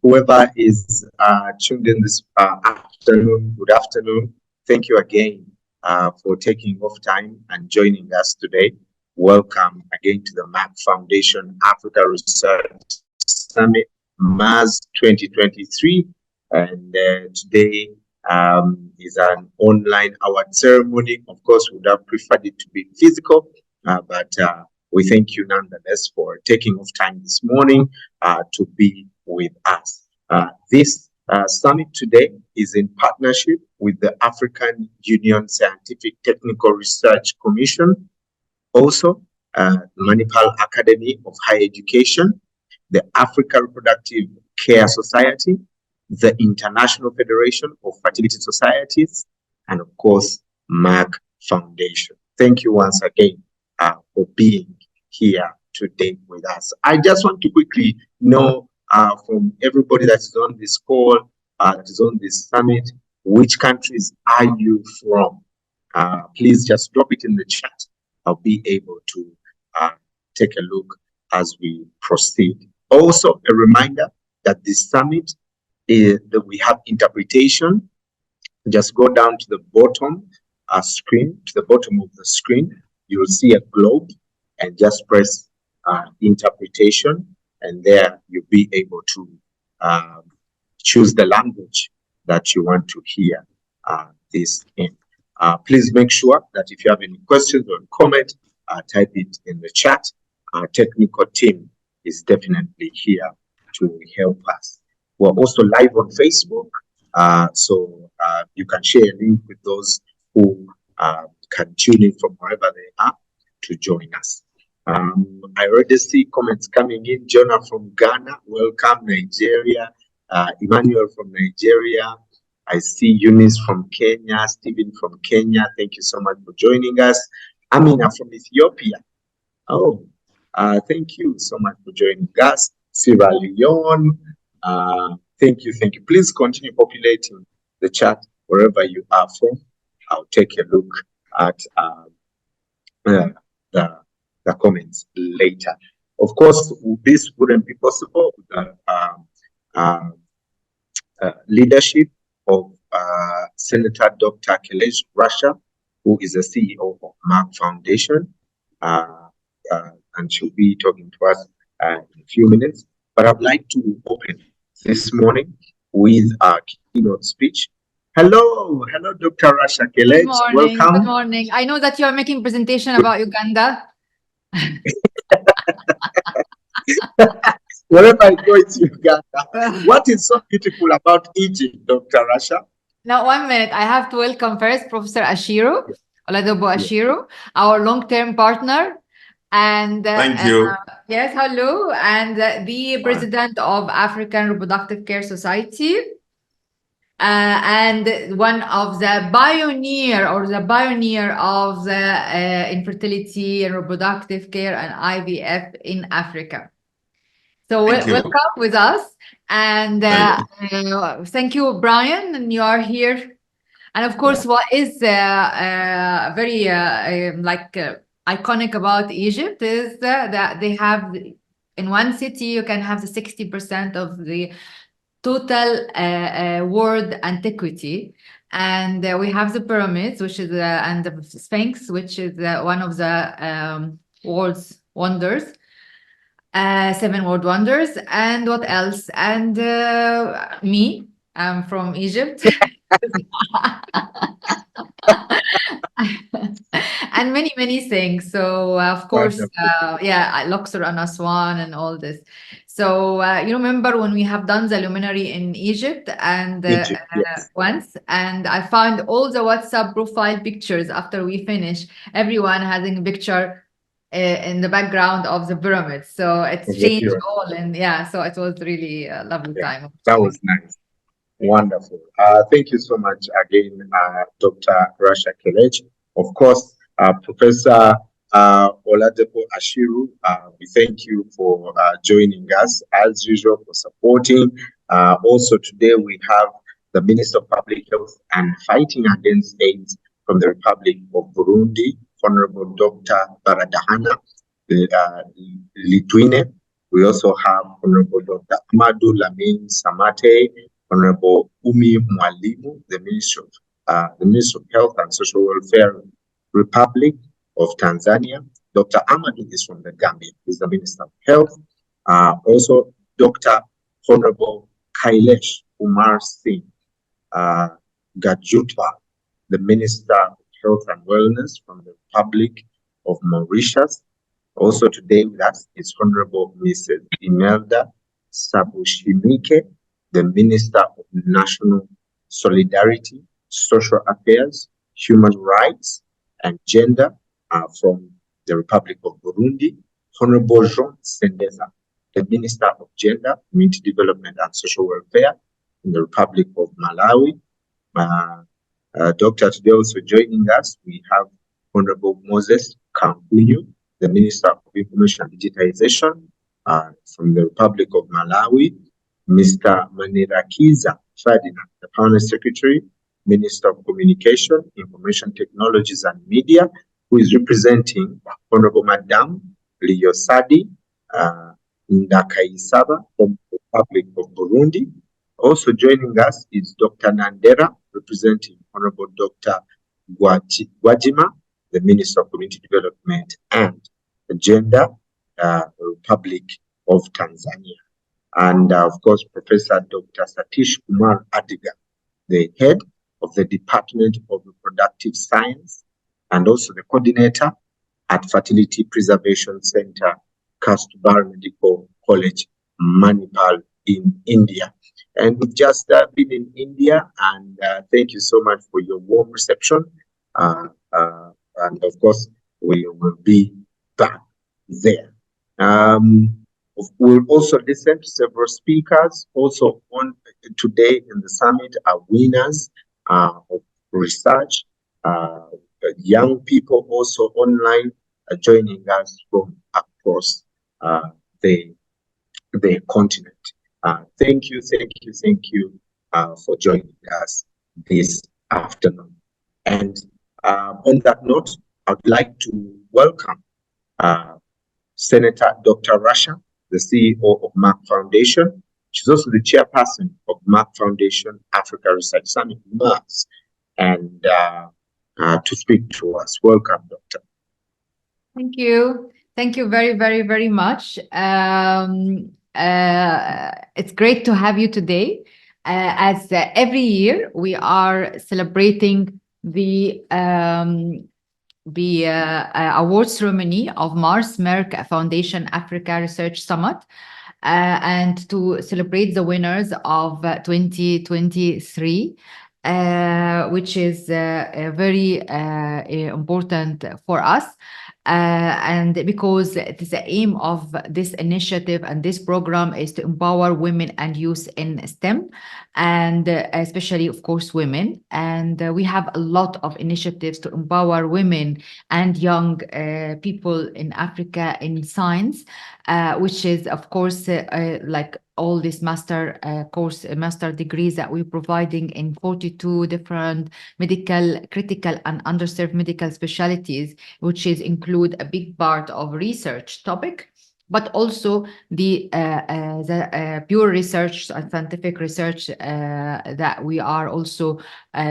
whoever is tuned in this afternoon, good afternoon. Thank you again for taking off time and joining us today. Welcome again to the Merck Foundation Africa Research Summit, Mars 2023. And today is an online award ceremony. Of course, we would have preferred it to be physical, but we thank you nonetheless for taking off time this morning to be with us. This summit today is in partnership with the African Union Scientific Technical Research Commission, also Manipal Academy of Higher Education, the Africa Reproductive Care Society, the International Federation of Fertility Societies, and of course, Merck Foundation. Thank you once again for being here today with us. I just want to quickly know from everybody that is on this call, that is on this summit, which countries are you from? Please just drop it in the chat. I'll be able to take a look as we proceed. Also, a reminder that this summit is that we have interpretation. Just go down to the bottom screen, to the bottom of the screen. You will see a globe, and just press interpretation, and there you'll be able to choose the language that you want to hear this in. Please make sure that if you have any questions or comment, type it in the chat. Our technical team is definitely here to help us. We're also live on Facebook, so you can share a link with those who can tune in from wherever they are to join us. I already see comments coming in. Jonah from Ghana, welcome. Nigeria, Emmanuel from Nigeria. I see Eunice from Kenya, Stephen from Kenya. Thank you so much for joining us. Amina from Ethiopia. Oh, thank you so much for joining us. Sierra Leone. Thank you. Please continue populating the chat wherever you are from. I'll take a look at the comments later. Of course, this wouldn't be possible without leadership of Senator Dr. Kelej, Rasha, who is the CEO of Merck Foundation, and she'll be talking to us in a few minutes. But I'd like to open this morning with our keynote speech. Hello, Dr. Rasha Kelej. Welcome. Good morning. I know that you are making a presentation about Uganda. Wherever I go, it's Uganda. What is so beautiful about Egypt, Dr. Rasha? Now, 1 minute. I have to welcome first Professor Ashiru, Oladobo Ashiru, our long-term partner. And thank you. Yes, hello. And the president of African Reproductive Care Society. And one of the pioneer of the infertility and reproductive care and IVF in Africa. So welcome with us, and thank you, Brian, and you are here. And of course, what is very iconic about Egypt is that they have, in one city, you can have the 60% of the total world antiquity, and we have the pyramids, which is and the Sphinx, which is one of the world's wonders, 7 world wonders. And what else? And me, I'm from Egypt. And many things. So of course, Luxor and Aswan and all this. So you remember when we have done the luminary in Egypt and yes. once, and I found all the WhatsApp profile pictures after we finish, everyone having a picture in the background of the pyramids. So it's changed all, and so it was really a lovely time. That was nice. Wonderful. Thank you so much again, Dr. Rasha Kelej. Of course, Professor Oladepo Ashiru, we thank you for joining us, as usual, for supporting. Also today we have the Minister of Public Health and Fighting Against AIDS from the Republic of Burundi, Honorable Dr. Baradahana Litwine. We also have Honorable Dr. Amadou Lamine Samate, Honorable Umi Mwalimu, the Minister of Health and Social Welfare, Republic of Tanzania. Dr. Amadou is from the Gambia, he's the Minister of Health. Also, Dr. Honorable Kelej Umar Singh Gajuta, the Minister of Health and Wellness from the Republic of Mauritius. Also today with us is Honorable Mrs. Imelda Sabushimike, the Minister of National Solidarity, Social Affairs, Human Rights, and Gender from the Republic of Burundi. Honorable Jean Sendeza, the Minister of Gender, Community Development, and Social Welfare in the Republic of Malawi. Doctor, today also joining us, we have Honorable Moses Kampunyu, the Minister of Information and Digitization from the Republic of Malawi. Mr. Manirakiza Ferdinand, the Permanent Secretary, Minister of Communication, Information Technologies and Media, who is representing Honorable Madame Liosadi Ndakaisaba from the Republic of Burundi. Also joining us is Dr. Nandera, representing Honorable Dr. Gwajima, the Minister of Community Development and Gender, Republic of Tanzania. And of course, Professor Dr. Satish Kumar Adiga, the head of the Department of Reproductive Science and also the coordinator at Fertility Preservation Center, Kastubar Medical College, Manipal in India. And we've just been in India, and thank you so much for your warm reception. And of course, we will be back there. We'll also listen to several speakers. Also on today in the summit are winners of research, young people also online joining us from across the continent. Thank you for joining us this afternoon. And on that note, I would like to welcome Senator Dr. Rasha, the CEO of Merck Foundation. She's also the chairperson of Merck Foundation Africa Research Summit, MERS, and to speak to us. Welcome, Doctor. Thank you. Thank you very, very, very much. It's great to have you today. As every year, we are celebrating the award ceremony of Merck Foundation Africa Research Summit, and to celebrate the winners of 2023, which is very important for us. And because the aim of this initiative and this program is to empower women and youth in STEM, and especially, of course, women. And we have a lot of initiatives to empower women and young people in Africa in science, which is, of course, like all these master degrees that we're providing in 42 different medical, critical and underserved medical specialties, which is include a big part of research topic, but also the pure research and scientific research that we are also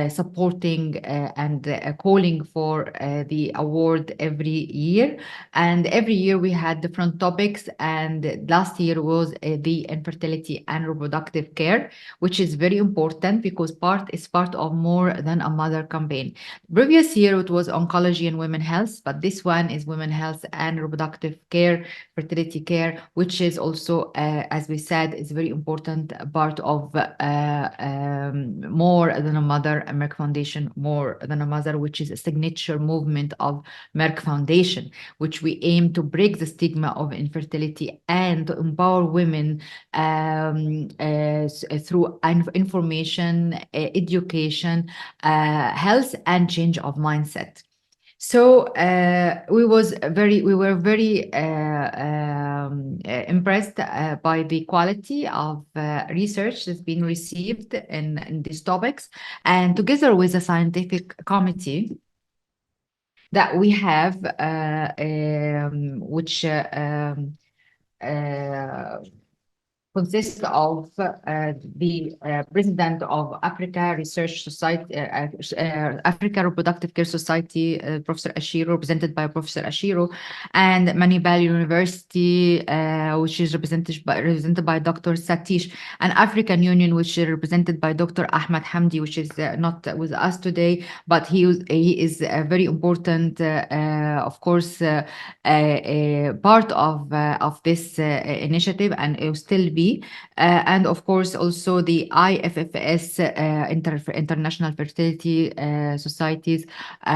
supporting and calling for the award every year. And every year we had different topics, and last year was the infertility and reproductive care, which is very important because it's part of More Than a Mother campaign. Previous year it was oncology and women health, but this one is women health and reproductive care, fertility care, which is also, as we said, is a very important part of More Than a Mother, Merck Foundation More Than a Mother, which is a signature movement of Merck Foundation, which we aim to break the stigma of infertility and to empower women through information, education, health, and change of mindset. So we were very impressed by the quality of research that's been received in these topics, and together with a scientific committee that we have, which consists of the president of Africa Research Society, Africa Reproductive Care Society, Professor Ashiro, represented by Professor Ashiro, and Manipal University, which is represented by Dr. Satish, and African Union, which is represented by Dr. Ahmed Hamdi, which is not with us today, but he is a very important, of course, part of this initiative, and it will still be. And of course, also the IFFS, International Fertility Societies,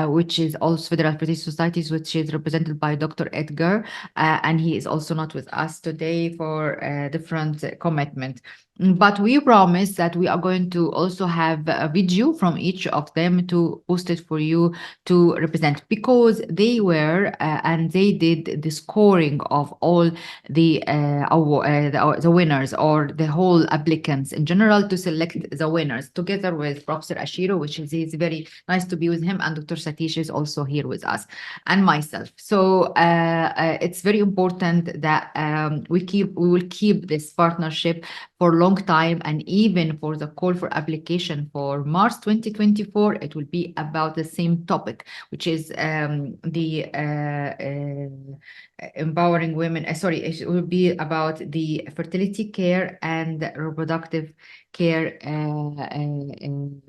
which is also Federal Fertility Societies, which is represented by Dr. Edgar, and he is also not with us today for different commitment. But we promise that we are going to also have a video from each of them to post it for you to represent, because they were and they did the scoring of all the winners, or the whole applicants in general, to select the winners together with Professor Ashiro, which is very nice to be with him, and Dr. Satish is also here with us, and myself. So it's very important that we will keep this partnership for a long time, and even for the call for application for March 2024, it will be about the same topic, which is the empowering women. Sorry, it will be about the fertility care and reproductive care in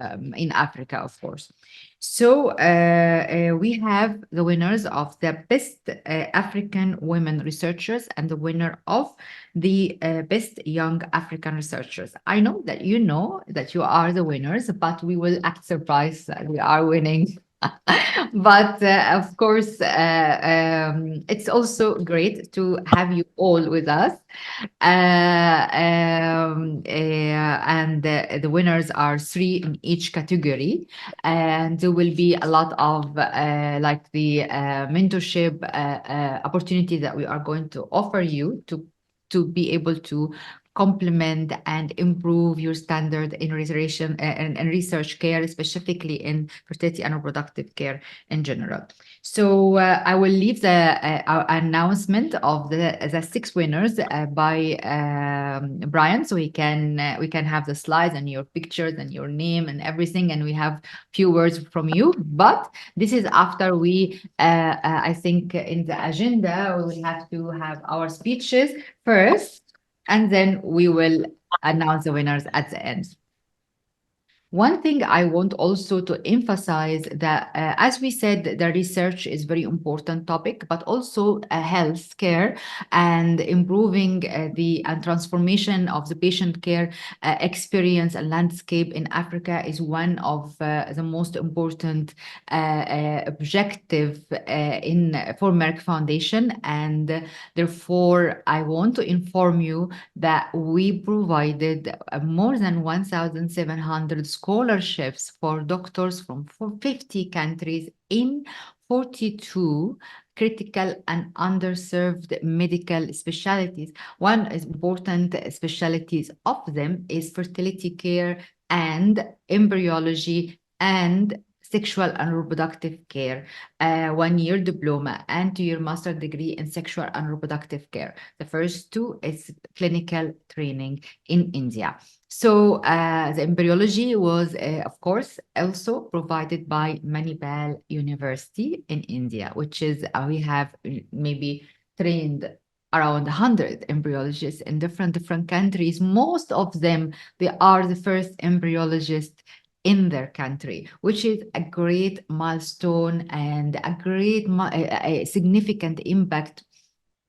Africa, of course. So we have the winners of the best African women researchers and the winner of the best young African researchers. I know that you are the winners, but we will act surprised that we are winning. But of course, it's also great to have you all with us. And the winners are 3 in each category, and there will be a lot of like the mentorship opportunity that we are going to offer you to be able to complement and improve your standard in and research care, specifically in fertility and reproductive care in general. So I will leave the announcement of the 6 winners by Brian, so we can have the slides and your pictures and your name and everything, and we have few words from you. But this is after we, I think in the agenda, we will have to have our speeches first, and then we will announce the winners at the end. One thing I want also to emphasize that, as we said, the research is very important topic, but also health care and improving the transformation of the patient care experience and landscape in Africa is one of the most important objective for Merck Foundation. And therefore, I want to inform you that we provided more than 1,700 scholarships for doctors from 50 countries in 42 critical and underserved medical specialties. One important specialties of them is fertility care and embryology and sexual and reproductive care, 1-year diploma and 2-year master degree in sexual and reproductive care. The first 2 is clinical training in India. So the embryology was, of course, also provided by Manipal University in India, which is, we have maybe trained around 100 embryologists in different countries. Most of them, they are the first embryologists in their country, which is a great milestone and a great a significant impact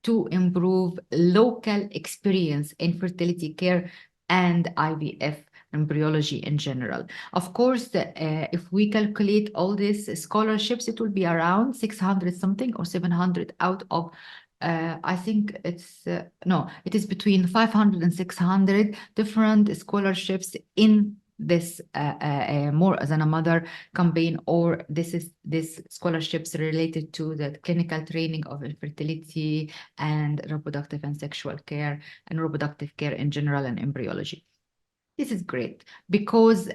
to improve local experience in fertility care and IVF embryology in general. Of course, if we calculate all these scholarships, it will be around 600 something or 700 out of I think it's no, it is between 500 and 600 different scholarships in this More Than a Mother campaign, or this scholarships related to the clinical training of infertility and reproductive and sexual care and reproductive care in general and embryology. This is great because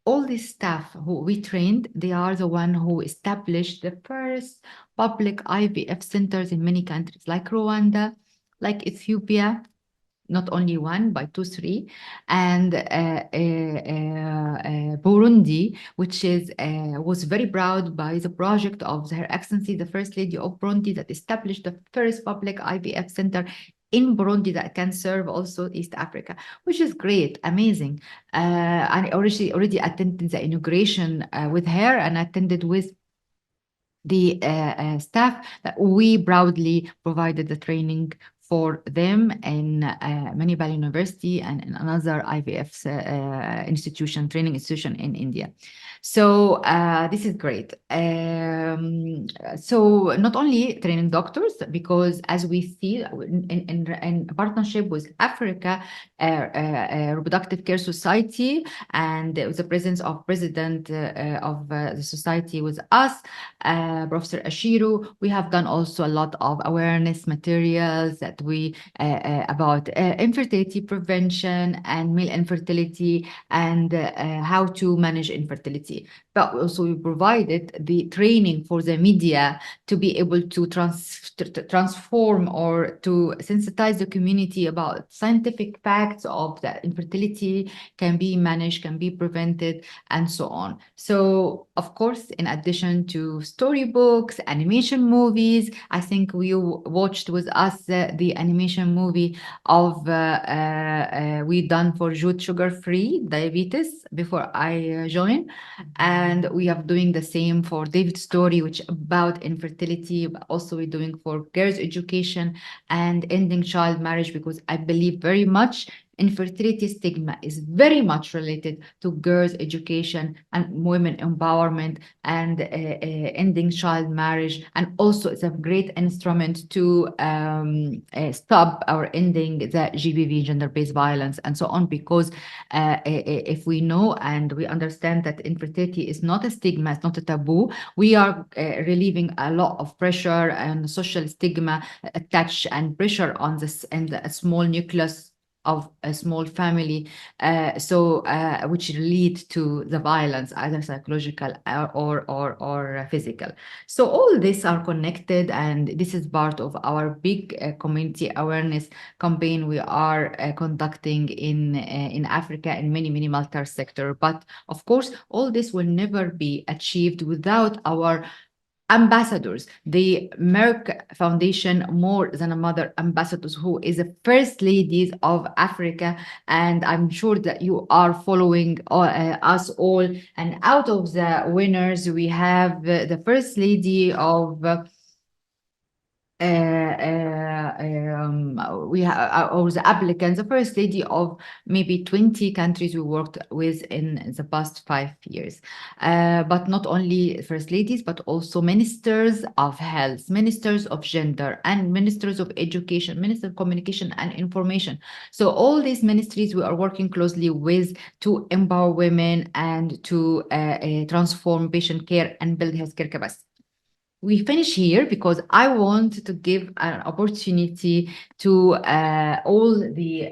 all the staff who we trained, they are the one who established the first public IVF centers in many countries like Rwanda, like Ethiopia, not only one, by two, three. And Burundi, which is was very proud by the project of Her Excellency, the First Lady of Burundi, that established the first public IVF center in Burundi that can serve also East Africa, which is great, amazing. I already attended the inauguration with her, and attended with the staff. That we proudly provided the training for them in Manipal University and in another IVF institution, training institution in India. So this is great. So not only training doctors, because as we see in partnership with Africa Reproductive Care Society, and the presence of president of the society with us, Professor Ashiru, we have done also a lot of awareness materials that we about infertility prevention and male infertility, and how to manage infertility. But also we provided the training for the media to be able to transform or to sensitize the community about scientific facts of that infertility can be managed, can be prevented, and so on. So, of course, in addition to storybooks, animation movies, I think you watched with us the animation movie of we done for Jute sugar-free diabetes before I joined. And we are doing the same for David's story, which about infertility, but also we're doing for girls' education and ending child marriage, because I believe very much infertility stigma is very much related to girls' education and women empowerment and ending child marriage. And also it's a great instrument to stop or ending the GBV, gender-based violence, and so on, because if we know and we understand that infertility is not a stigma, it's not a taboo, we are relieving a lot of pressure and social stigma attached and pressure on this and the small nucleus of a small family, which lead to the violence, either psychological or physical. So all these are connected, and this is part of our big community awareness campaign we are conducting in Africa in many multi sector. But of course, all this will never be achieved without our ambassadors. The Merck Foundation, more than a mother ambassadors, who is the first ladies of Africa, and I'm sure that you are following us all. And out of the winners, we have the first lady of we have or the applicants, the first lady of maybe 20 countries we worked with in the past 5 years. But not only first ladies, but also ministers of health, ministers of gender, and ministers of education, minister of communication and information. So all these ministries we are working closely with to empower women and to transform patient care and build healthcare capacity. We finish here because I want to give an opportunity to all the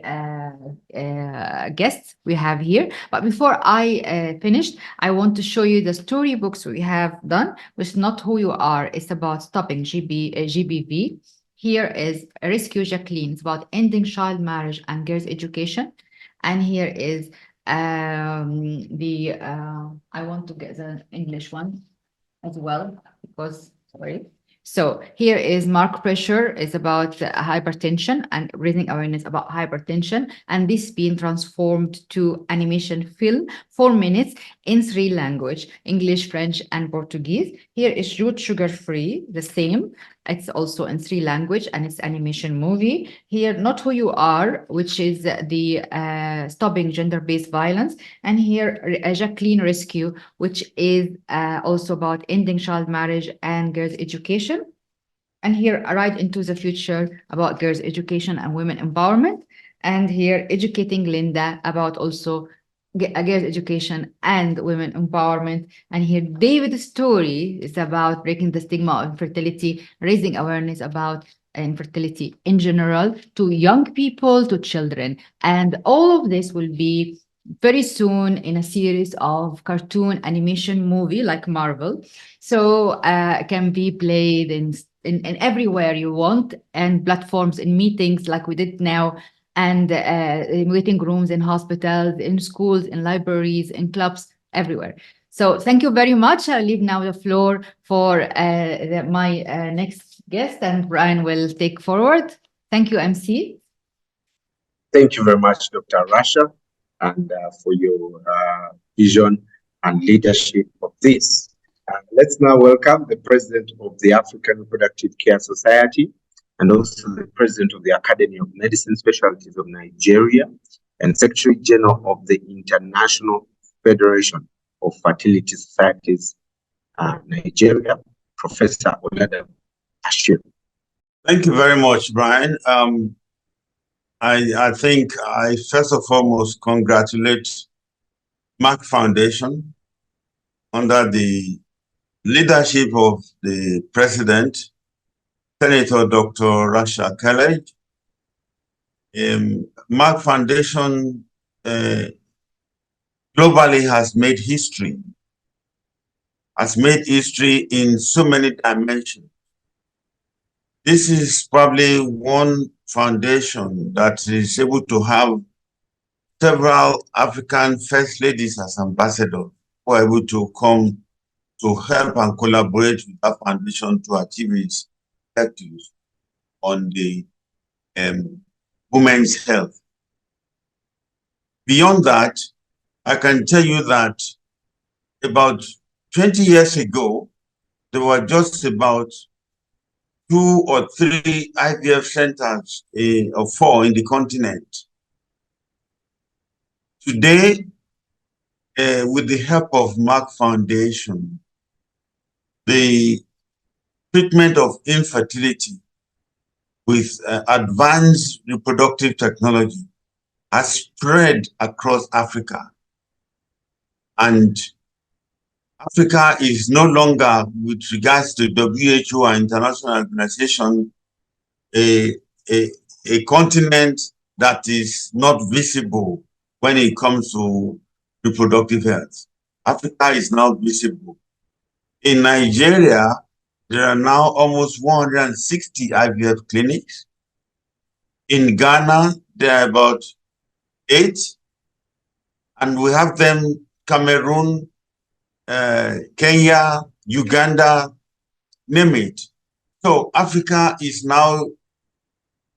guests we have here. But before I finish, I want to show you the storybooks we have done, which is not who you are. It's about stopping GBV. Here is Rescue Jacqueline. It's about ending child marriage and girls' education. And here is I want to get the English one as well, because sorry. So here is Mark Pressure is about hypertension and raising awareness about hypertension, and this being transformed to animation film, 4 minutes in 3 languages, English, French, and Portuguese. Here is Root Sugar Free, the same. It's also in 3 languages, and it's animation movie. Here, Not Who You Are, which is the stopping gender-based violence. And here, Jacqueline Rescue, which is also about ending child marriage and girls' education. And here, Right into the Future, about girls' education and women empowerment. And here, Educating Linda, about also girls' education and women empowerment. And here, David's story is about breaking the stigma of infertility, raising awareness about infertility in general to young people, to children. And all of this will be very soon in a series of cartoon animation movie like Marvel. So can be played in everywhere you want, and platforms, in meetings like we did now. and in waiting rooms, in hospitals, in schools, in libraries, in clubs, everywhere. So thank you very much. I'll leave now the floor for my next guest, and Brian will take forward. Thank you, MC. Thank you very much, Dr. Rasha, and for your vision and leadership of this. Let's now welcome the President of the African Reproductive Care Society and also the President of the Academy of Medicine Specialties of Nigeria and Secretary General of the International Federation of Fertility Societies, Nigeria, Professor Olada Ashir. Thank you very much, Brian. I think I first and foremost congratulate Merck Foundation under the leadership of the President, Senator Dr. Rasha Kelej. Merck Foundation globally has made history in so many dimensions. This is probably one foundation that is able to have several African first ladies as ambassadors who are able to come to help and collaborate with that foundation to achieve its objectives on the women's health. Beyond that, I can tell you that about 20 years ago, there were just about 2 or 3 IVF centers or 4 in the continent. Today, with the help of Merck Foundation, the treatment of infertility with advanced reproductive technology has spread across Africa. And Africa is no longer, with regards to WHO and international organization, a continent that is not visible when it comes to reproductive health. Africa is now visible. In Nigeria, there are now almost 160 IVF clinics. In Ghana, there are about 8, and we have them Cameroon, Kenya, Uganda, name it. So Africa is now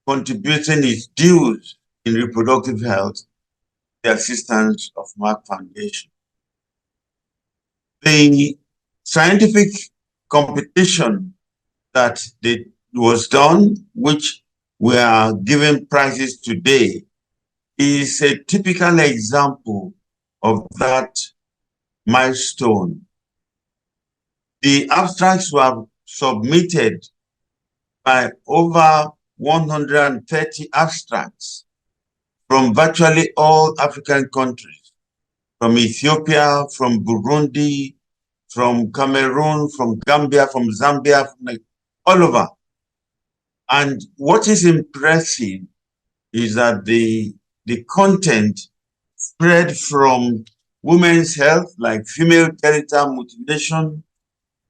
contributing its dues in reproductive health, the assistance of Merck Foundation. The scientific competition that was done, which we are giving prizes today, is a typical example of that milestone. The abstracts were submitted by over 130 abstracts from virtually all African countries, from Ethiopia, from Burundi, from Cameroon, from Gambia, from Zambia, from all over. And what is impressive is that the content spread from women's health, like female genital mutilation,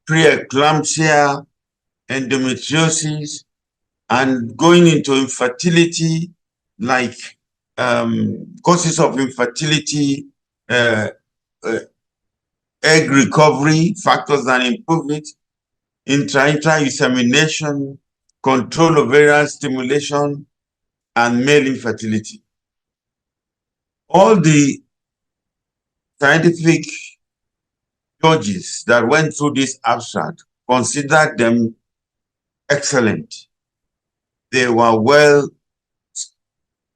preeclampsia, endometriosis, and going into infertility, like causes of infertility, egg recovery, factors that improve it, intra-intra insemination, control ovarian stimulation, and male infertility. All the scientific judges that went through this abstract considered them excellent. They were well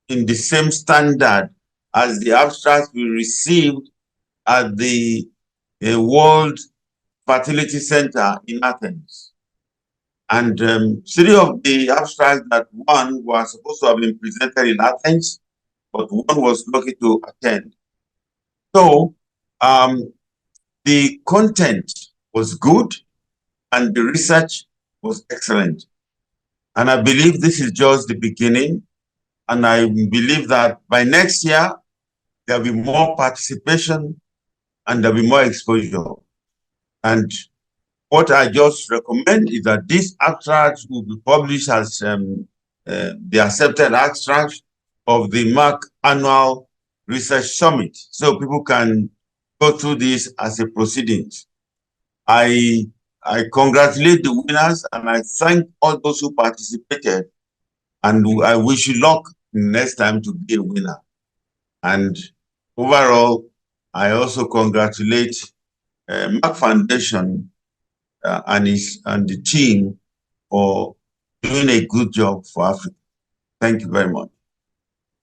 in the same standard as the abstracts we received at the World Fertility Center in Athens. And 3 of the abstracts that won were supposed to have been presented in Athens, but one was lucky to attend. So the content was good and the research was excellent. And I believe this is just the beginning. And I believe that by next year, there'll be more participation and there'll be more exposure. And what I just recommend is that these abstracts will be published as the accepted abstracts of the Merck Annual Research Summit, so people can go through this as a proceedings. I congratulate the winners and I thank all those who participated, and I wish you luck next time to be a winner. And overall, I also congratulate Merck Foundation and the team for doing a good job for Africa. Thank you very much.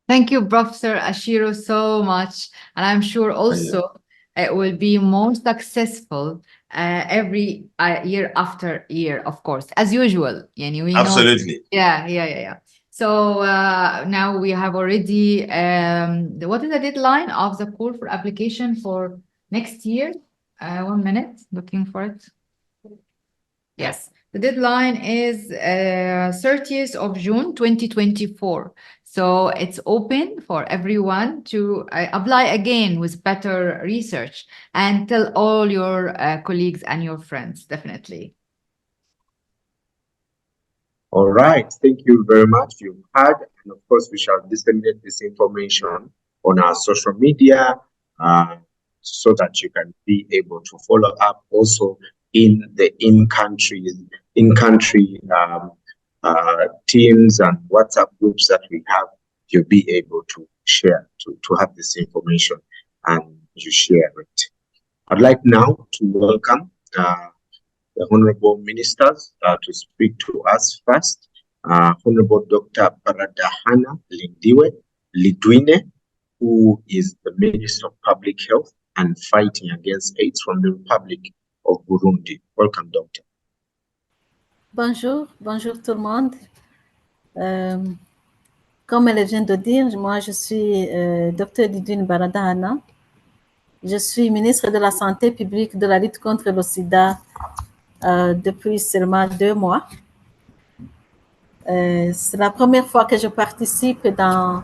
Thank you, Professor Ashiro, so much. And I'm sure also it will be more successful every year after year, of course, as usual. Yani, we Absolutely. know. Yeah. So now we have already, what is the deadline of the call for application for next year? 1 minute, looking for it. Yes, the deadline is 30th of June, 2024. So it's open for everyone to apply again with better research and tell all your colleagues and your friends, definitely. All right. Thank you very much. You've heard, and of course, we shall disseminate this information on our social media so that you can be able to follow up also in the in-country teams and WhatsApp groups that we have. You'll be able to share, to have this information, and you share it. I'd like now to welcome the Honorable Ministers to speak to us first. Honorable Dr. Baradahana Lidwine, who is the Minister of Public Health and Fighting Against AIDS from the Republic of Burundi. Welcome, Doctor. Bonjour tout le monde. Comme elle vient de dire, moi je suis Dr. Lidwine Baradahana. Je suis ministre de la Santé publique, de la lutte contre le sida depuis seulement 2 mois. C'est la première fois que je participe dans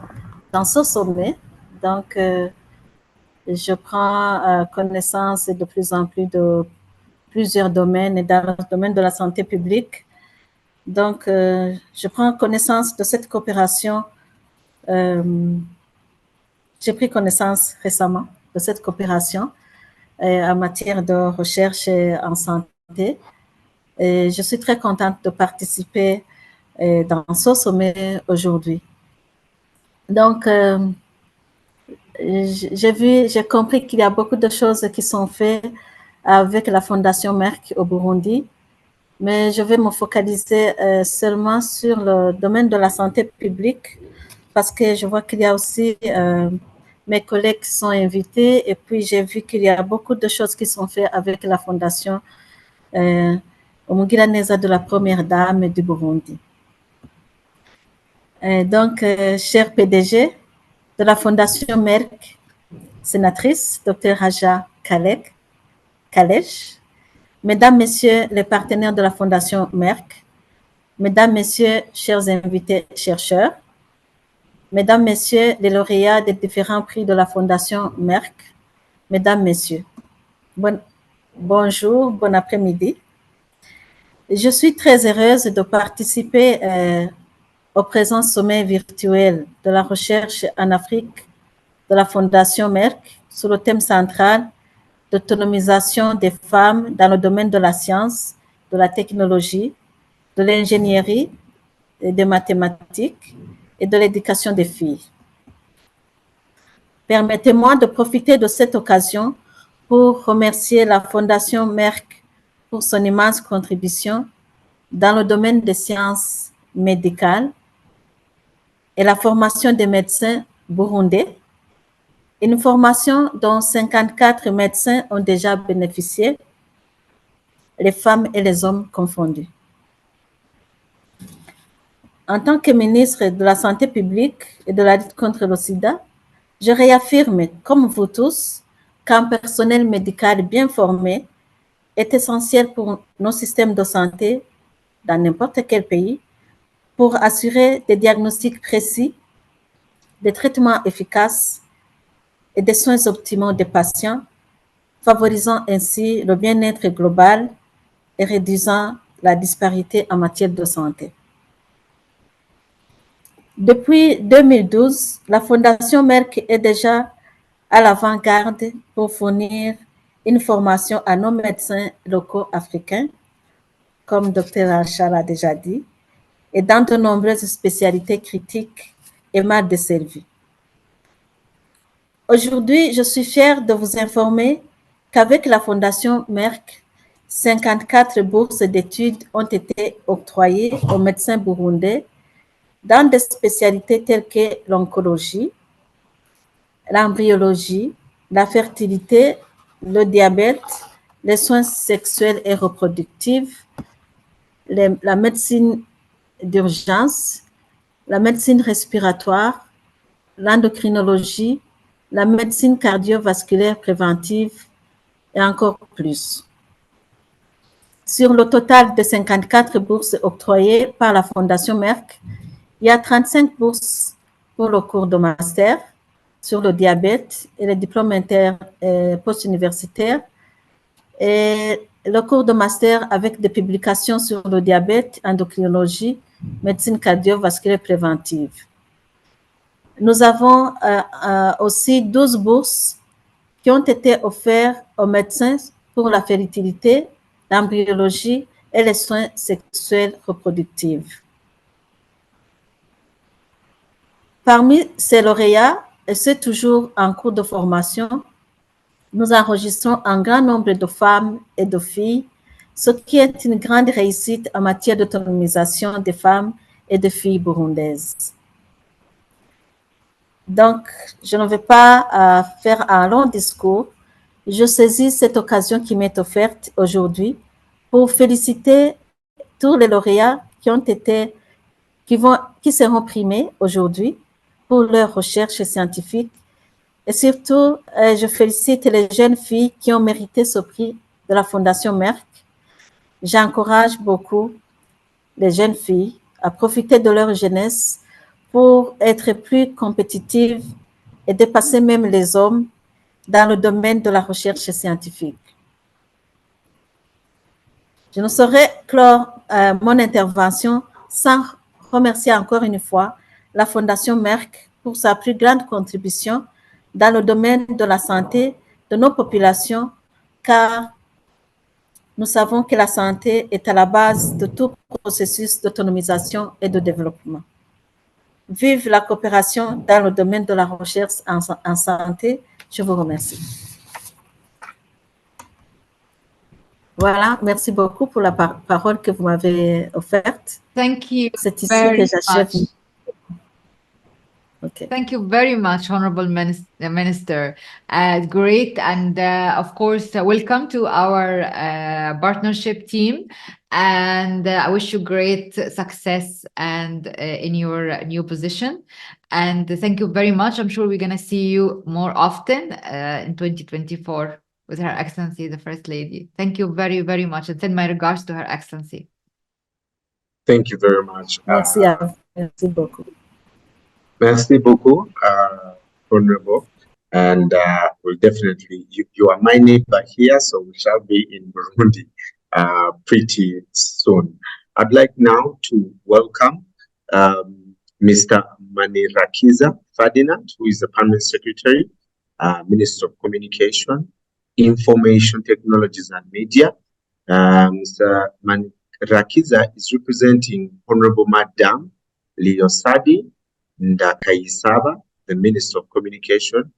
ce sommet. Donc, je prends connaissance de plus en plus de plusieurs domaines et dans le domaine de la santé publique. Donc, je prends connaissance de cette coopération. J'ai pris connaissance récemment de cette coopération en matière de recherche en santé. Et je suis très contente de participer dans ce sommet aujourd'hui. Donc, j'ai compris qu'il y a beaucoup de choses qui sont faites avec la Fondation Merck au Burundi, mais je vais me focaliser seulement sur le domaine de la santé publique parce que je vois qu'il y a aussi mes collègues qui sont invités et puis j'ai vu qu'il y a beaucoup de choses qui sont faites avec la Fondation Umugiraneza de la Première Dame du Burundi. Donc, cher PDG de la Fondation Merck, sénatrice, Dr. Rasha Kelej, Mesdames, Messieurs les partenaires de la Fondation Merck, Mesdames, Messieurs, chers invités chercheurs, Mesdames, Messieurs les lauréats des différents prix de la Fondation Merck, Mesdames, Messieurs, bonjour, bon après-midi. Je suis très heureuse de participer au présent sommet virtuel de la recherche en Afrique de la Fondation Merck sur le thème central d'autonomisation des femmes dans le domaine de la science, de la technologie, de l'ingénierie, des mathématiques et de l'éducation des filles. Permettez-moi de profiter de cette occasion pour remercier la Fondation Merck pour son immense contribution dans le domaine des sciences médicales et la formation des médecins burundais, une formation dont 54 médecins ont déjà bénéficié, les femmes et les hommes confondus. En tant que ministre de la Santé publique et de la lutte contre le sida, je réaffirme, comme vous tous, qu'un personnel médical bien formé est essentiel pour nos systèmes de santé dans n'importe quel pays pour assurer des diagnostics précis, des traitements efficaces et des soins optimaux des patients, favorisant ainsi le bien-être global et réduisant la disparité en matière de santé. Depuis 2012, la Fondation Merck est déjà à l'avant-garde pour fournir une formation à nos médecins locaux africains, comme Dr Rasha l'a déjà dit, et dans de nombreuses spécialités critiques et mal desservies. Aujourd'hui, je suis fière de vous informer qu'avec la Fondation Merck, 54 bourses d'études ont été octroyées aux médecins burundais dans des spécialités telles que l'oncologie, l'embryologie, la fertilité, le diabète, les soins sexuels et reproductifs, la médecine d'urgence, la médecine respiratoire, l'endocrinologie, la médecine cardiovasculaire préventive et encore plus. Sur le total de 54 bourses octroyées par la Fondation Merck, il y a 35 bourses pour le cours de master sur le diabète et les diplômes post-universitaires et le cours de master avec des publications sur le diabète, endocrinologie, médecine cardiovasculaire préventive. Nous avons aussi 12 bourses qui ont été offertes aux médecins pour la fertilité, l'embryologie et les soins sexuels reproductifs. Parmi ces lauréats, et c'est toujours en cours de formation, nous enregistrons un grand nombre de femmes et de filles, ce qui est une grande réussite en matière d'autonomisation des femmes et des filles burundaises. Donc, je ne vais pas faire un long discours. Je saisis cette occasion qui m'est offerte aujourd'hui pour féliciter tous les lauréats qui seront primés aujourd'hui pour leurs recherches scientifiques. Et surtout, je félicite les jeunes filles qui ont mérité ce prix de la Fondation Merck. J'encourage beaucoup les jeunes filles à profiter de leur jeunesse pour être plus compétitives et dépasser même les hommes dans le domaine de la recherche scientifique. Je ne saurais clore mon intervention sans remercier encore une fois la Fondation Merck pour sa plus grande contribution dans le domaine de la santé de nos populations, car nous savons que la santé est à la base de tout processus d'autonomisation et de développement. Vive la coopération dans le domaine de la recherche en santé. Je vous remercie. Voilà, merci beaucoup pour la parole que vous m'avez offerte. Thank you C'est ici very que j'achève. much. Okay. Thank you very much, Honorable Minister. Great. And of course, welcome to our partnership team. And I wish you great success and in your new position. And thank you very much. I'm sure we're going to see you more often in 2024 with Her Excellency, the First Lady. Thank you very, very much. And send my regards to Her Excellency. Thank you very much. Merci, merci beaucoup. Merci beaucoup, Honorable. And we'll definitely, you are my neighbor here, so we shall be in Burundi pretty soon. I'd like now to welcome Mr. Manirakiza Ferdinand, who is the Permanent Secretary, Minister of Communication, Information Technologies and Media. Mr. Manirakiza is representing Honorable Madam Leosadi Ndakayisaba, the Minister of Communication,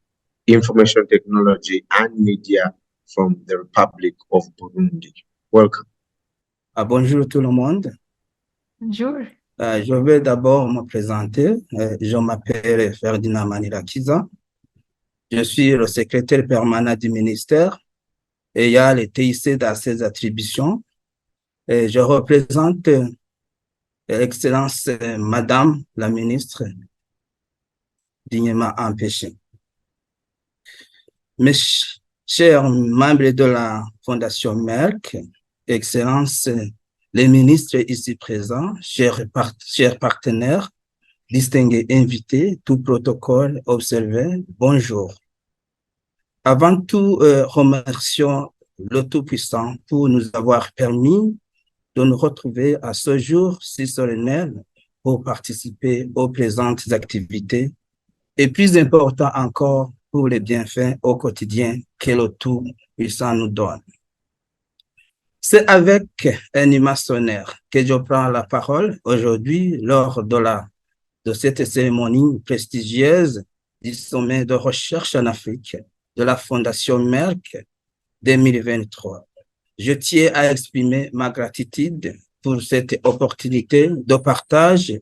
Information Technology and Media from the Republic of Burundi. Welcome. Bonjour tout le monde. Bonjour. Je vais d'abord me présenter. Je m'appelle Ferdinand Manirakiza. Je suis le secrétaire permanent du ministère et il y a le TIC dans ses attributions. Et je représente Excellence Madame la ministre dignement empêchée. Mes chers membres de la Fondation Merck, Excellence les ministres ici présents, chers partenaires, distingués invités, tout protocole observé, bonjour. Avant tout, remercions le Tout-Puissant pour nous avoir permis de nous retrouver à ce jour si solennel pour participer aux présentes activités et plus important encore pour les bienfaits au quotidien que le Tout-Puissant nous donne. C'est avec un immense honneur que je prends la parole aujourd'hui lors de cette cérémonie prestigieuse du sommet de recherche en Afrique de la Fondation Merck 2023. Je tiens à exprimer ma gratitude pour cette opportunité de partage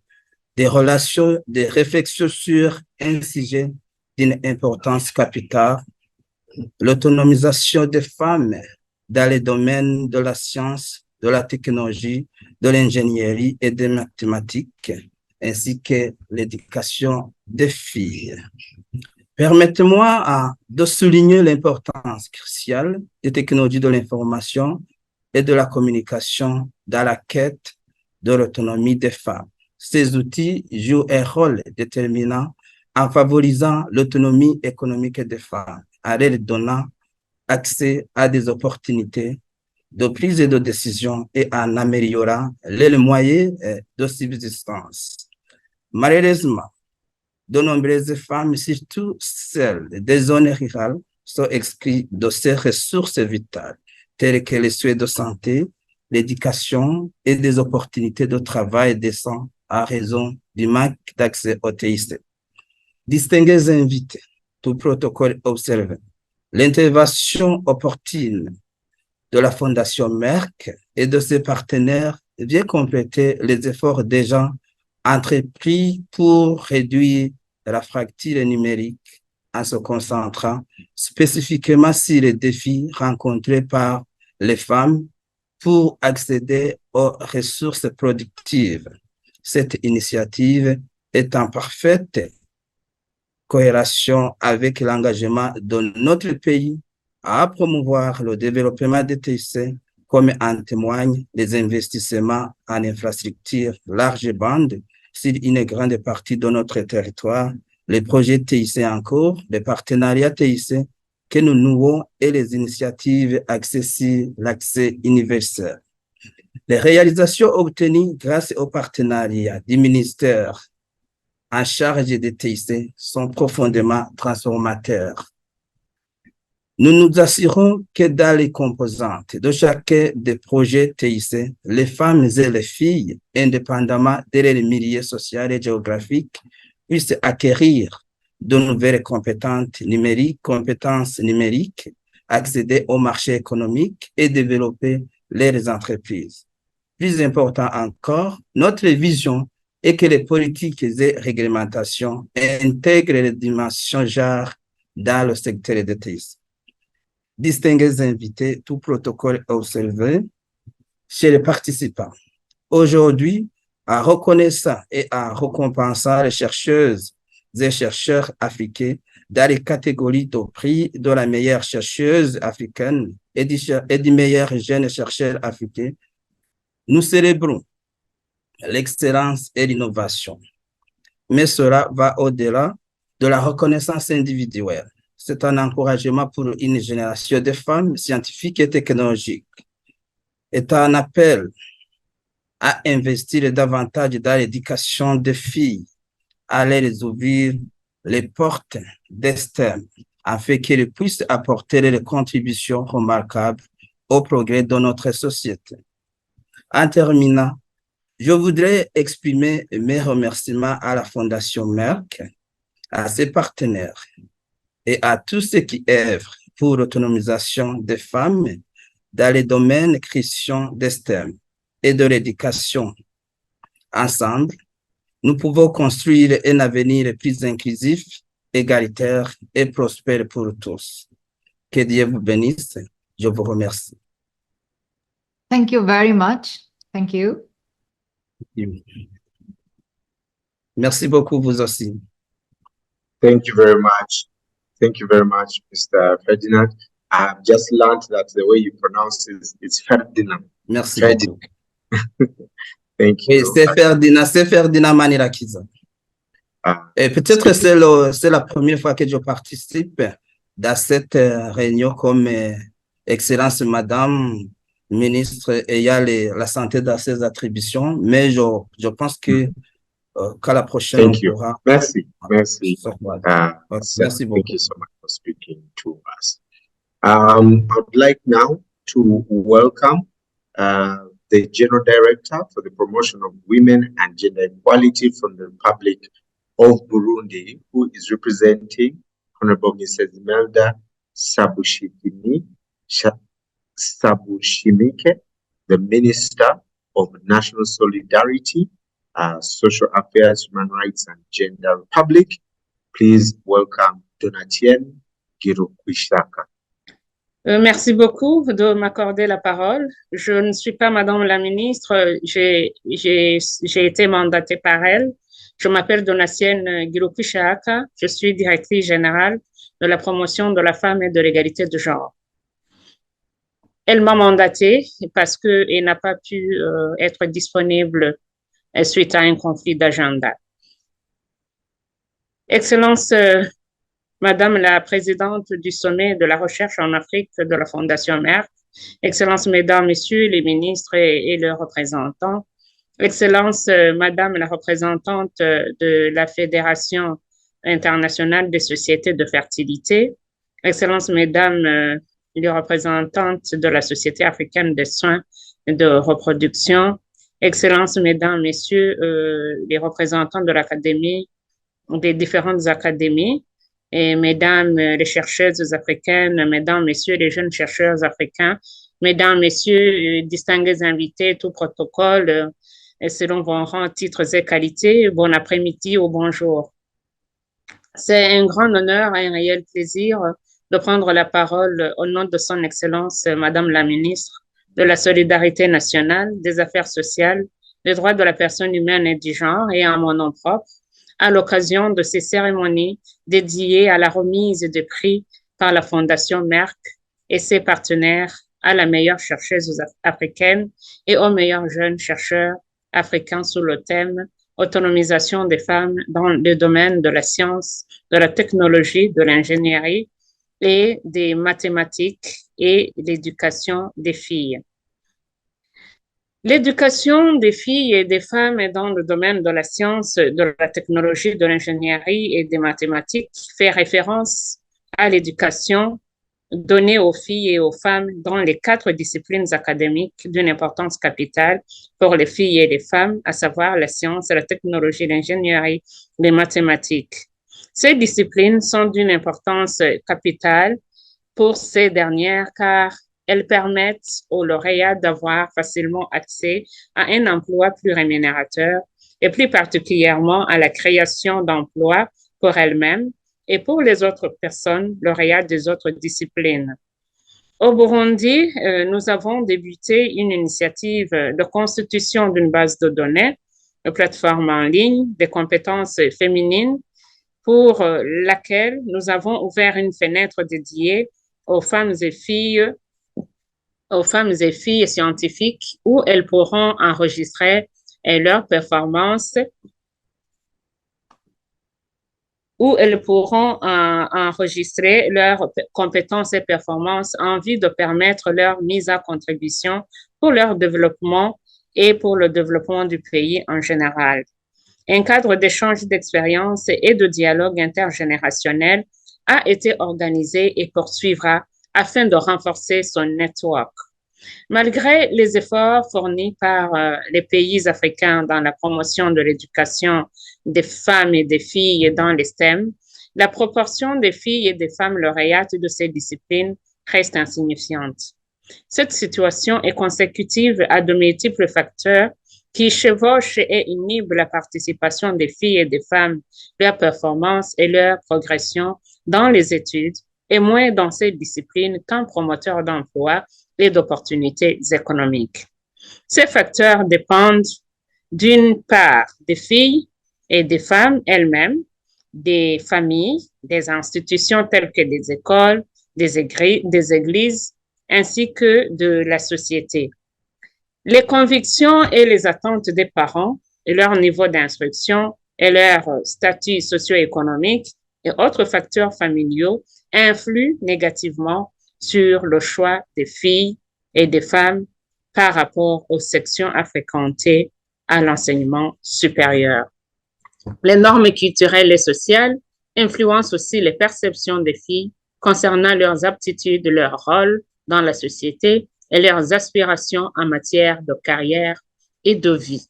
des relations, des réflexions sur un sujet d'une importance capitale, l'autonomisation des femmes dans les domaines de la science, de la technologie, de l'ingénierie et des mathématiques, ainsi que l'éducation des filles. Permettez-moi de souligner l'importance cruciale des technologies de l'information et de la communication dans la quête de l'autonomie des femmes. Ces outils jouent un rôle déterminant en favorisant l'autonomie économique des femmes, en leur donnant accès à des opportunités de prise de décision et en améliorant les moyens de subsistance. Malheureusement, de nombreuses femmes, surtout celles des zones rurales, sont exclues de ces ressources vitales, telles que les soins de santé, l'éducation et des opportunités de travail décents à raison du manque d'accès au TIC. Distingués invités, tout protocole observé, l'intervention opportune de la Fondation Merck et de ses partenaires vient compléter les efforts déjà entrepris pour réduire la fracture numérique en se concentrant spécifiquement sur les défis rencontrés par les femmes pour accéder aux ressources productives. Cette initiative est en parfaite corrélation avec l'engagement de notre pays à promouvoir le développement des TIC, comme en témoignent les investissements en infrastructures large bande sur une grande partie de notre territoire, les projets TIC en cours, les partenariats TIC que nous nouons et les initiatives axées sur l'accès universel. Les réalisations obtenues grâce au partenariat du ministère en charge des TIC sont profondément transformateurs. Nous nous assurons que dans les composantes de chacun des projets TIC, les femmes et les filles, indépendamment de leur milieu social et géographique, puissent acquérir de nouvelles compétences numériques, accéder au marché économique et développer leurs entreprises. Plus important encore, notre vision est que les politiques et réglementations intègrent les dimensions genre dans le secteur des TIC. Distingués invités, tout protocole observé chez les participants. Aujourd'hui, en reconnaissant et en récompensant les chercheuses et chercheurs africains dans les catégories de prix de la meilleure chercheuse africaine et du meilleur jeune chercheur africain, nous célébrons l'excellence et l'innovation. Mais cela va au-delà de la reconnaissance individuelle. C'est un encouragement pour une génération de femmes scientifiques et technologiques. C'est un appel à investir davantage dans l'éducation des filles, à les ouvrir les portes des STEM, afin qu'elles puissent apporter des contributions remarquables au progrès de notre société. En terminant, je voudrais exprimer mes remerciements à la Fondation Merck, à ses partenaires et à tous ceux qui œuvrent pour l'autonomisation des femmes dans les domaines chrétiens des STEM et de l'éducation. Ensemble, nous pouvons construire un avenir plus inclusif, égalitaire et prospère pour tous. Que Dieu vous bénisse. Je vous remercie. Thank you very much. Thank you. Merci beaucoup, vous aussi. Thank you very much. Thank you very much, Mr. Ferdinand. I've just learned that the way you pronounce it, it's Ferdinand. Merci Ferdinand. beaucoup. Thank Oui, you. c'est Ferdinand Manirakiza. Et peut-être c'est la première fois que je participe dans cette réunion comme Excellence Madame ministre ayant la santé dans ses attributions, mais je pense que Qu'à la prochaine, Thank on you. pourra Merci. Merci. se voir. Sir. Merci Thank beaucoup. you so much for speaking to us. I would like now to welcome the General Director for the Promotion of Women and Gender Equality from the Republic of Burundi, who is representing Honorable Mrs. Imelda Sabushimike, the Minister of National Solidarity, Social Affairs, Human Rights and Gender Republic. Please welcome Donatienne Girukwishaka. Merci beaucoup de m'accorder la parole. Je ne suis pas Madame la ministre, j'ai été mandatée par elle. Je m'appelle Donatienne Girukwishaka, je suis directrice générale de la promotion de la femme et de l'égalité de genre. Elle m'a mandatée parce qu'elle n'a pas pu être disponible suite à un conflit d'agenda. Excellence, Madame la présidente du sommet de la recherche en Afrique de la Fondation Merck, Excellences, Mesdames, Messieurs les ministres et leurs représentants, Excellences, Madame la représentante de la Fédération internationale des sociétés de fertilité, Excellences, Mesdames les représentantes de la Société africaine des soins de reproduction, Excellences, Mesdames, Messieurs les représentants de l'Académie, des différentes académies, et mesdames les chercheuses africaines, mesdames, messieurs les jeunes chercheurs africains, mesdames, messieurs, distingués invités, tout protocole, selon vos rangs, titres et qualités, bon après-midi ou bonjour. C'est un grand honneur et un réel plaisir de prendre la parole au nom de son Excellence, Madame la Ministre de la Solidarité nationale, des Affaires sociales, des droits de la personne humaine et du genre, et en mon nom propre, à l'occasion de ces cérémonies dédiées à la remise de prix par la Fondation Merck et ses partenaires à la meilleure chercheuse africaine et aux meilleurs jeunes chercheurs africains sous le thème Autonomisation des femmes dans le domaine de la science, de la technologie, de l'ingénierie et des mathématiques et l'éducation des filles. L'éducation des filles et des femmes dans le domaine de la science, de la technologie, de l'ingénierie et des mathématiques fait référence à l'éducation donnée aux filles et aux femmes dans les 4 disciplines académiques d'une importance capitale pour les filles et les femmes, à savoir la science, la technologie, l'ingénierie, les mathématiques. Ces disciplines sont d'une importance capitale pour ces dernières car elles permettent aux lauréats d'avoir facilement accès à un emploi plus rémunérateur et plus particulièrement à la création d'emplois pour elles-mêmes et pour les autres personnes lauréats des autres disciplines. Au Burundi, nous avons débuté une initiative de constitution d'une base de données, une plateforme en ligne des compétences féminines pour laquelle nous avons ouvert une fenêtre dédiée aux femmes et filles scientifiques où elles pourront enregistrer leurs performances, enregistrer leurs compétences et performances en vue de permettre leur mise à contribution pour leur développement et pour le développement du pays en général. Un cadre d'échange d'expériences et de dialogue intergénérationnel a été organisé et poursuivra afin de renforcer son network. Malgré les efforts fournis par les pays africains dans la promotion de l'éducation des femmes et des filles dans les STEM, la proportion des filles et des femmes lauréates de ces disciplines reste insignifiante. Cette situation est consécutive à de multiples facteurs qui chevauchent et inhibent la participation des filles et des femmes, leur performance et leur progression dans les études, et moins dans ces disciplines qu'un promoteur d'emploi et d'opportunités économiques. Ces facteurs dépendent d'une part des filles et des femmes elles-mêmes, des familles, des institutions telles que des écoles, des églises, ainsi que de la société. Les convictions et les attentes des parents et leur niveau d'instruction et leur statut socio-économique et autres facteurs familiaux influent négativement sur le choix des filles et des femmes par rapport aux sections à fréquenter à l'enseignement supérieur. Les normes culturelles et sociales influencent aussi les perceptions des filles concernant leurs aptitudes, leur rôle dans la société et leurs aspirations en matière de carrière et de vie.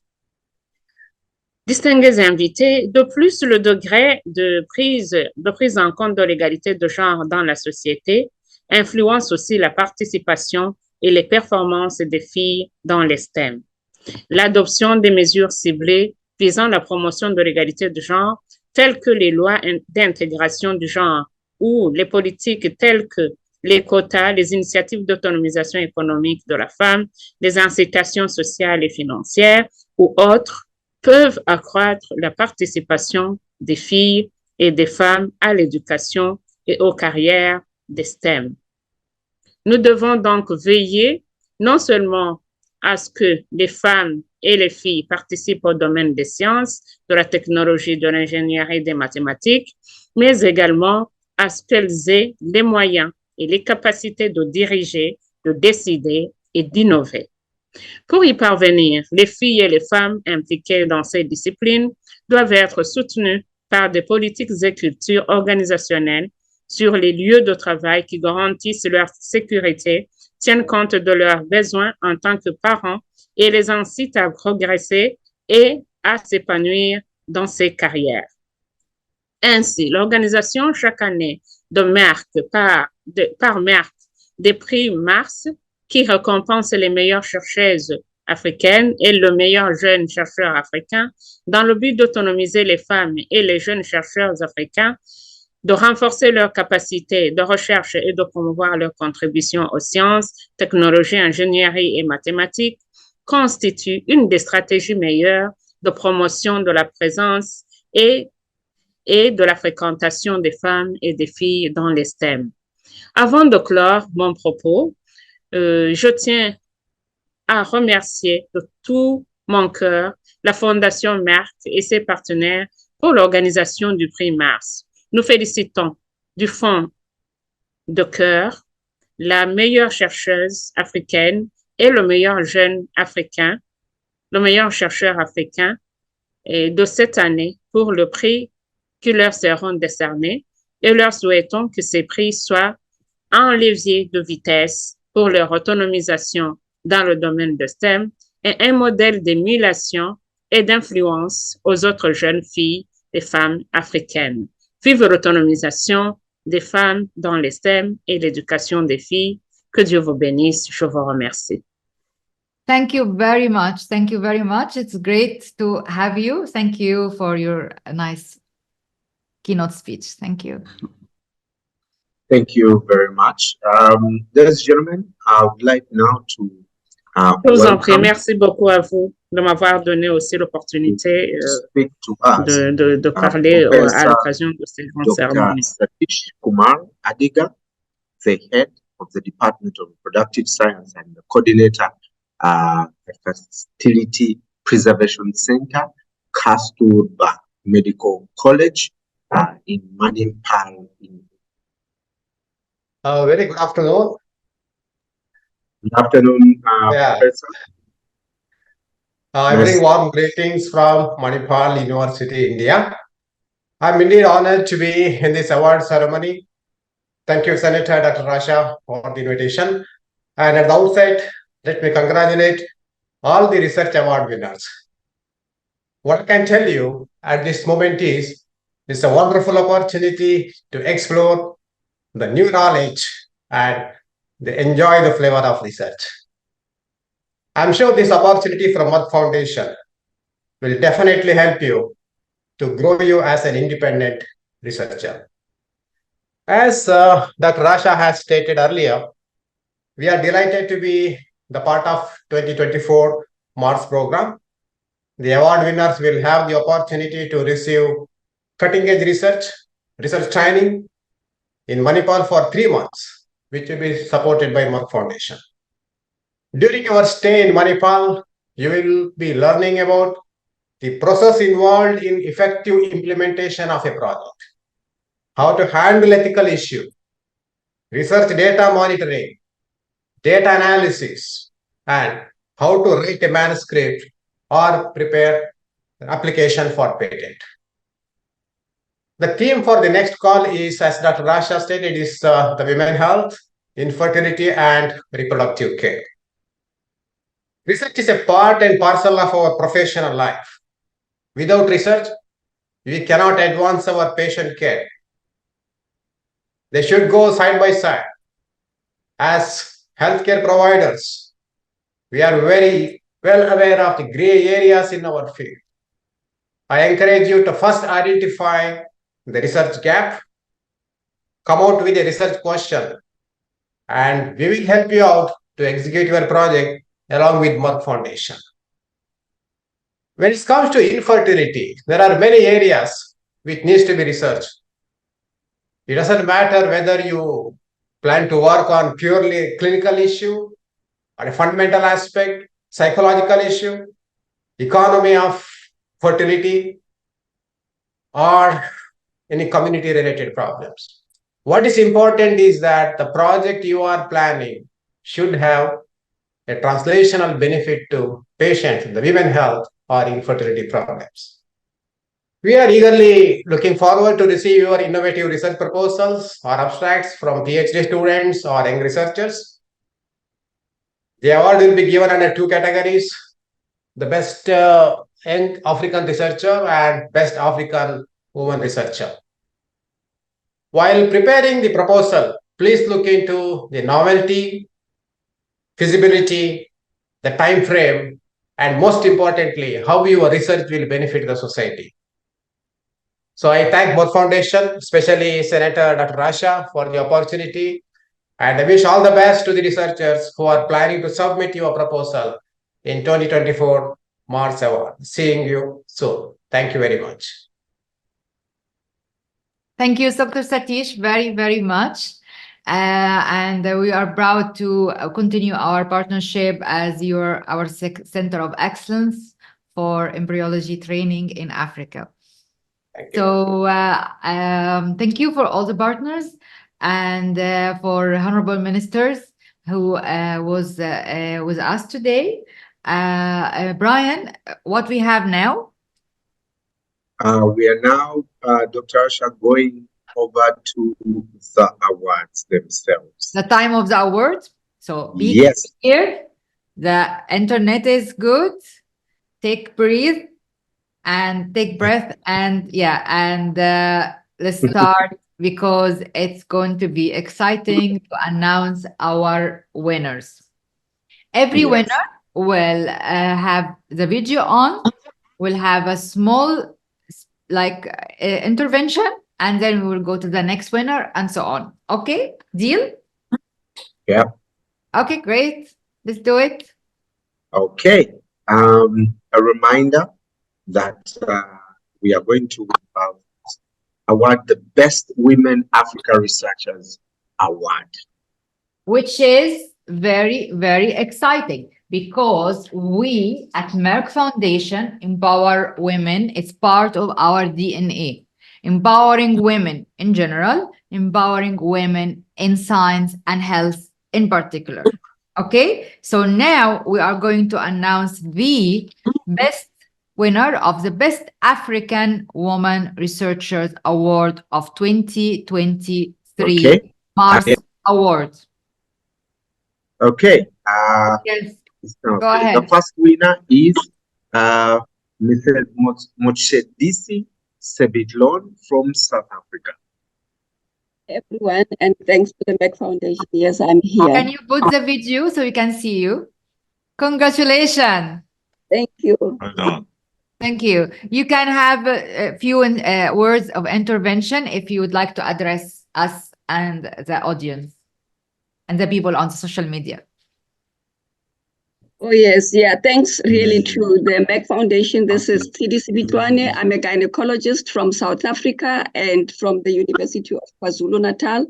Distingués invités, de plus, le degré de prise en compte de l'égalité de genre dans la société influence aussi la participation et les performances des filles dans les STEM. L'adoption des mesures ciblées visant la promotion de l'égalité de genre, telles que les lois d'intégration du genre ou les politiques telles que les quotas, les initiatives d'autonomisation économique de la femme, les incitations sociales et financières ou autres, peuvent accroître la participation des filles et des femmes à l'éducation et aux carrières des STEM. Nous devons donc veiller non seulement à ce que les femmes et les filles participent au domaine des sciences, de la technologie, de l'ingénierie et des mathématiques, mais également à ce qu'elles aient les moyens et les capacités de diriger, de décider et d'innover. Pour y parvenir, les filles et les femmes impliquées dans ces disciplines doivent être soutenues par des politiques et cultures organisationnelles sur les lieux de travail qui garantissent leur sécurité, tiennent compte de leurs besoins en tant que parents et les incitent à progresser et à s'épanouir dans ces carrières. Ainsi, l'organisation chaque année de Merck par Merck des prix Mars qui récompense les meilleures chercheuses africaines et le meilleur jeune chercheur africain dans le but d'autonomiser les femmes et les jeunes chercheurs africains, de renforcer leurs capacités de recherche et de promouvoir leur contribution aux sciences, technologies, ingénierie et mathématiques, constitue une des stratégies meilleures de promotion de la présence et de la fréquentation des femmes et des filles dans les STEM. Avant de clore mon propos, je tiens à remercier de tout mon cœur la Fondation Merck et ses partenaires pour l'organisation du prix Mars. Nous félicitons du fond de cœur la meilleure chercheuse africaine et le meilleur jeune africain, le meilleur chercheur africain de cette année pour le prix qui leur seront décernés et leur souhaitons que ces prix soient un levier de vitesse pour leur autonomisation dans le domaine de STEM et un modèle d'émulation et d'influence aux autres jeunes filles et femmes africaines. Vive l'autonomisation des femmes dans les STEM et l'éducation des filles. Que Dieu vous bénisse. Je vous remercie. Thank you very much. Thank you very much. It's great to have you. Thank you for your nice keynote speech. Thank you. Thank you very much. Ladies and gentlemen, I would like now to Je vous en prie, merci beaucoup à vous de m'avoir donné aussi l'opportunité de parler à l'occasion de cette grande cérémonie. Satish Kumar Adiga, the head of the Department of Reproductive Science and the coordinator at Fertility Preservation Center, Kasturba Medical College in Manipal. Very good afternoon. Good afternoon, Professor. Very warm greetings from Manipal University, India. I'm indeed honored to be in this award ceremony. Thank you, Senator Dr. Rasha, for the invitation. And at the outset, let me congratulate all the research award winners. What I can tell you at this moment is it's a wonderful opportunity to explore the new knowledge and enjoy the flavor of research. I'm sure this opportunity from Merck Foundation will definitely help you to grow you as an independent researcher. As Dr. Rasha has stated earlier, we are delighted to be the part of 2024 Mars program. The award winners will have the opportunity to receive cutting-edge research training in Manipal for 3 months, which will be supported by Merck Foundation. During your stay in Manipal, you will be learning about the process involved in effective implementation of a project, how to handle ethical issues, research data monitoring, data analysis, and how to write a manuscript or prepare an application for patent. The theme for the next call is, as Dr. Rasha stated, is the women health, infertility, and reproductive care. Research is a part and parcel of our professional life. Without research, we cannot advance our patient care. They should go side by side. As healthcare providers, we are very well aware of the gray areas in our field. I encourage you to first identify the research gap, come out with a research question, and we will help you out to execute your project along with Merck Foundation. When it comes to infertility, there are many areas which needs to be researched. It doesn't matter whether you plan to work on purely clinical issue or a fundamental aspect, psychological issue, economy of fertility, or any community related problems. What is important is that the project you are planning should have a translational benefit to patients, the women health or infertility problems. We are eagerly looking forward to receive your innovative research proposals or abstracts from PhD students or young researchers. The award will be given under two categories: the best young African researcher and best African woman researcher. While preparing the proposal, please look into the novelty, feasibility, the time frame, and most importantly, how your research will benefit the society. So I thank Merck Foundation, especially Senator Dr. Rasha, for the opportunity, and I wish all the best to the researchers who are planning to submit your proposal in 2024 Mars Award. Seeing you soon. Thank you very much. Thank you, Dr. Satish, very, very much. And we are proud to continue our partnership as our Center of Excellence for Embryology Training in Africa. Thank you. So thank you for all the partners and for honorable ministers who was with us today. Brian, what we have now? We are now, Dr. Rasha, going over to the awards themselves. The time of the awards. So be Yes. here. The internet is good. Breathe and take breath. And yeah, and let's start because it's going to be exciting to announce our winners. Every Yes. winner will have the video on, will have a small intervention, and then we will go to the next winner and so on. Okay, deal? Yeah. Okay, great. Let's do it. Okay. A reminder that we are going to award the Best Women Africa Researchers Award. Which is very, very exciting because we at Merck Foundation empower women. It's part of our DNA. Empowering women in general, empowering women in science and health in particular. Okay, so now we are going to announce the best winner of the Best African Woman Researchers Award of 2023 Okay. Mars Award. Okay. Yes, So go ahead. the first winner is Mrs. Motshedisi Sebitlon from South Africa. Everyone, and thanks to the Merck Foundation. Yes, I'm here. Can you put the video so we can see you? Congratulations. Thank you. Well done. Thank you. You can have a few words of intervention if you would like to address us and the audience and the people on social media. Oh, yes. Yeah, thanks really to the Merck Foundation. This is TDC Bitwane. I'm a gynecologist from South Africa and from the University of KwaZulu-Natal.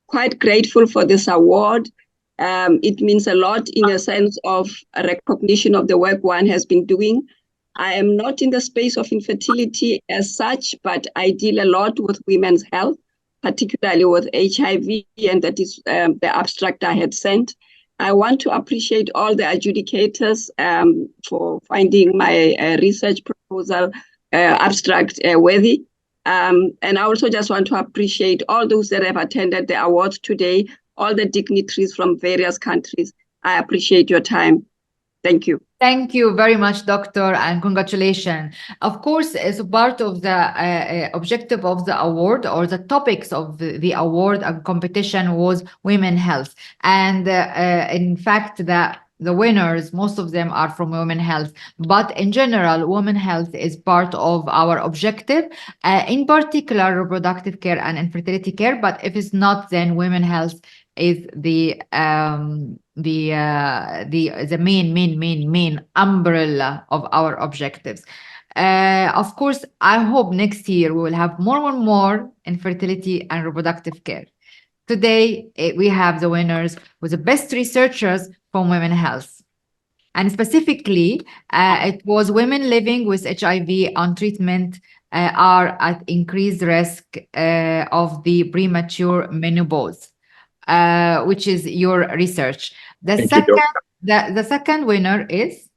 Quite grateful for this award. It means a lot in a sense of a recognition of the work one has been doing. I am not in the space of infertility as such, but I deal a lot with women's health, particularly with HIV, and that is the abstract I had sent. I want to appreciate all the adjudicators for finding my research proposal abstract worthy. And I also just want to appreciate all those that have attended the awards today, all the dignitaries from various countries. I appreciate your time. Thank you. Thank you very much, Doctor, and congratulations. Of course, as part of the objective of the award or the topics of the award and competition was women health. And in fact, the winners, most of them are from women health. But in general, women health is part of our objective, in particular, reproductive care and infertility care. But if it's not, then women health is the main umbrella of our objectives. Of course, I hope next year we will have more and more infertility and reproductive care. Today, we have the winners with the best researchers from women health. And specifically, it was women living with HIV on treatment are at increased risk of the premature menopause. Which is your research. The second winner is?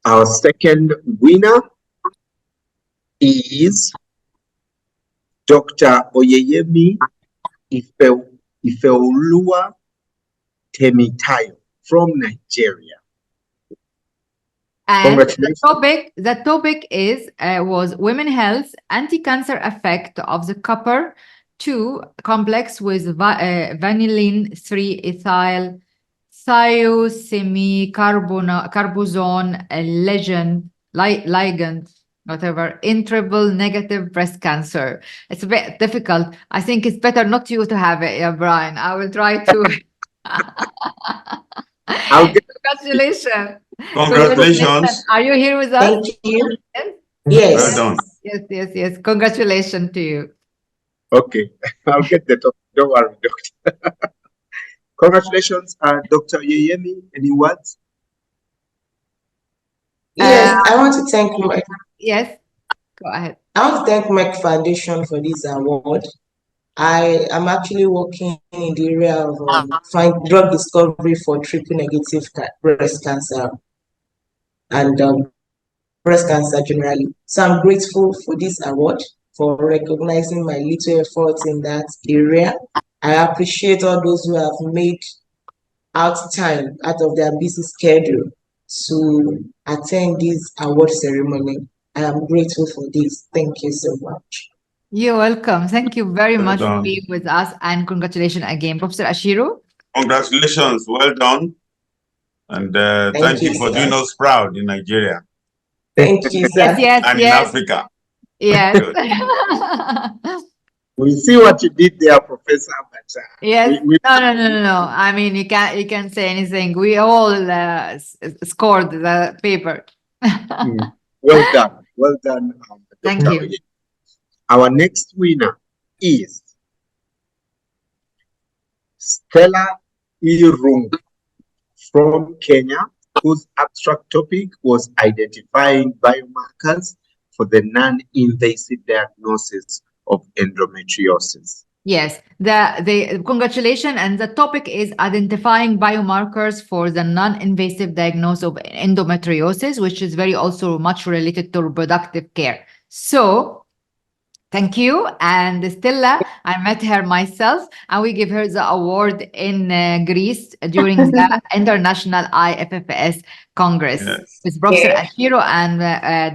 Our second winner is Dr. Oyeyemi Ifeoluwa Temitayo from Nigeria. And Congratulations. the topic is was women health, anti-cancer effect of the copper 2 complex with vanillin 3 ethyl thiosemicarbazone ligand, whatever, in triple negative breast cancer. It's a bit difficult. I think it's better not you to have it, Brian. I will try to. Congratulations. Congratulations. Are you here with us? Thank you. Yes. Well done. Yes. Congratulations to you. Okay, I'll get the topic. Don't worry, Doctor. Congratulations, Dr. Oyeyemi. Any words? Yes, I want to thank Merck. Yes, go ahead. I want to thank Merck Foundation for this award. I am actually working in the area of drug discovery for triple negative breast cancer and breast cancer generally. So I'm grateful for this award, for recognizing my little efforts in that area. I appreciate all those who have made out time out of their busy schedule to attend this award ceremony. I am grateful for this. Thank you so much. You're welcome. Thank you very Well much for done. being with us, and congratulations again. Professor Ashiru? Congratulations. Well done. And thank you for doing us proud in Nigeria Thank you, sir. and in Africa. Yes. We see what you did there, Professor. But, Yes. No. I mean, you can't say anything. We all scored the paper. Well done. Well done, Thank Dr. you. Oyeyemi. Our next winner is Stella Irung from Kenya, whose abstract topic was identifying biomarkers for the non-invasive diagnosis of endometriosis. Yes, the congratulations, and the topic is identifying biomarkers for the non-invasive diagnosis of endometriosis, which is very also much related to reproductive care. So, thank you. And Stella, I met her myself, and we give her the award in Greece during the International IFFS Congress with Professor Ashiro and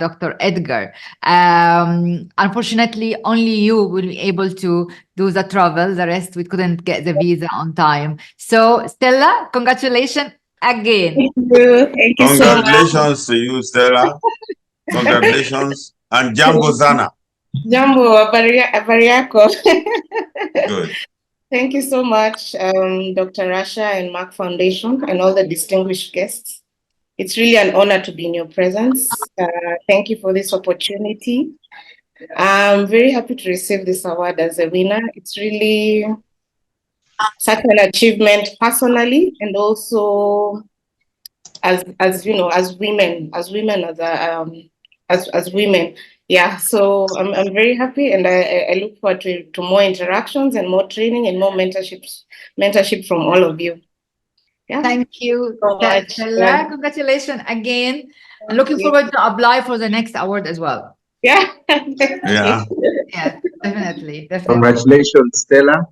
Dr. Edgar. Unfortunately, only you will be able to do the travel. The rest, we couldn't get the visa on time. So, Stella, congratulations again. Thank you. Thank you so much. Congratulations to you, Stella. Congratulations. And Jambo Zana. Jambo, Abariako. Good. Thank you so much, Dr. Rasha and Merck Foundation and all the distinguished guests. It's really an honor to be in your presence. Thank you for this opportunity. I'm very happy to receive this award as a winner. It's really such an achievement personally, and also as you know, as women, as women. Yeah, so I'm very happy, and I look forward to more interactions and more training and more mentorship from all of you. Yeah. Thank you, So much. Stella. Congratulations again. And looking forward to apply for the next award as well. Yeah. Yeah. Yeah, definitely, definitely. Congratulations, Stella.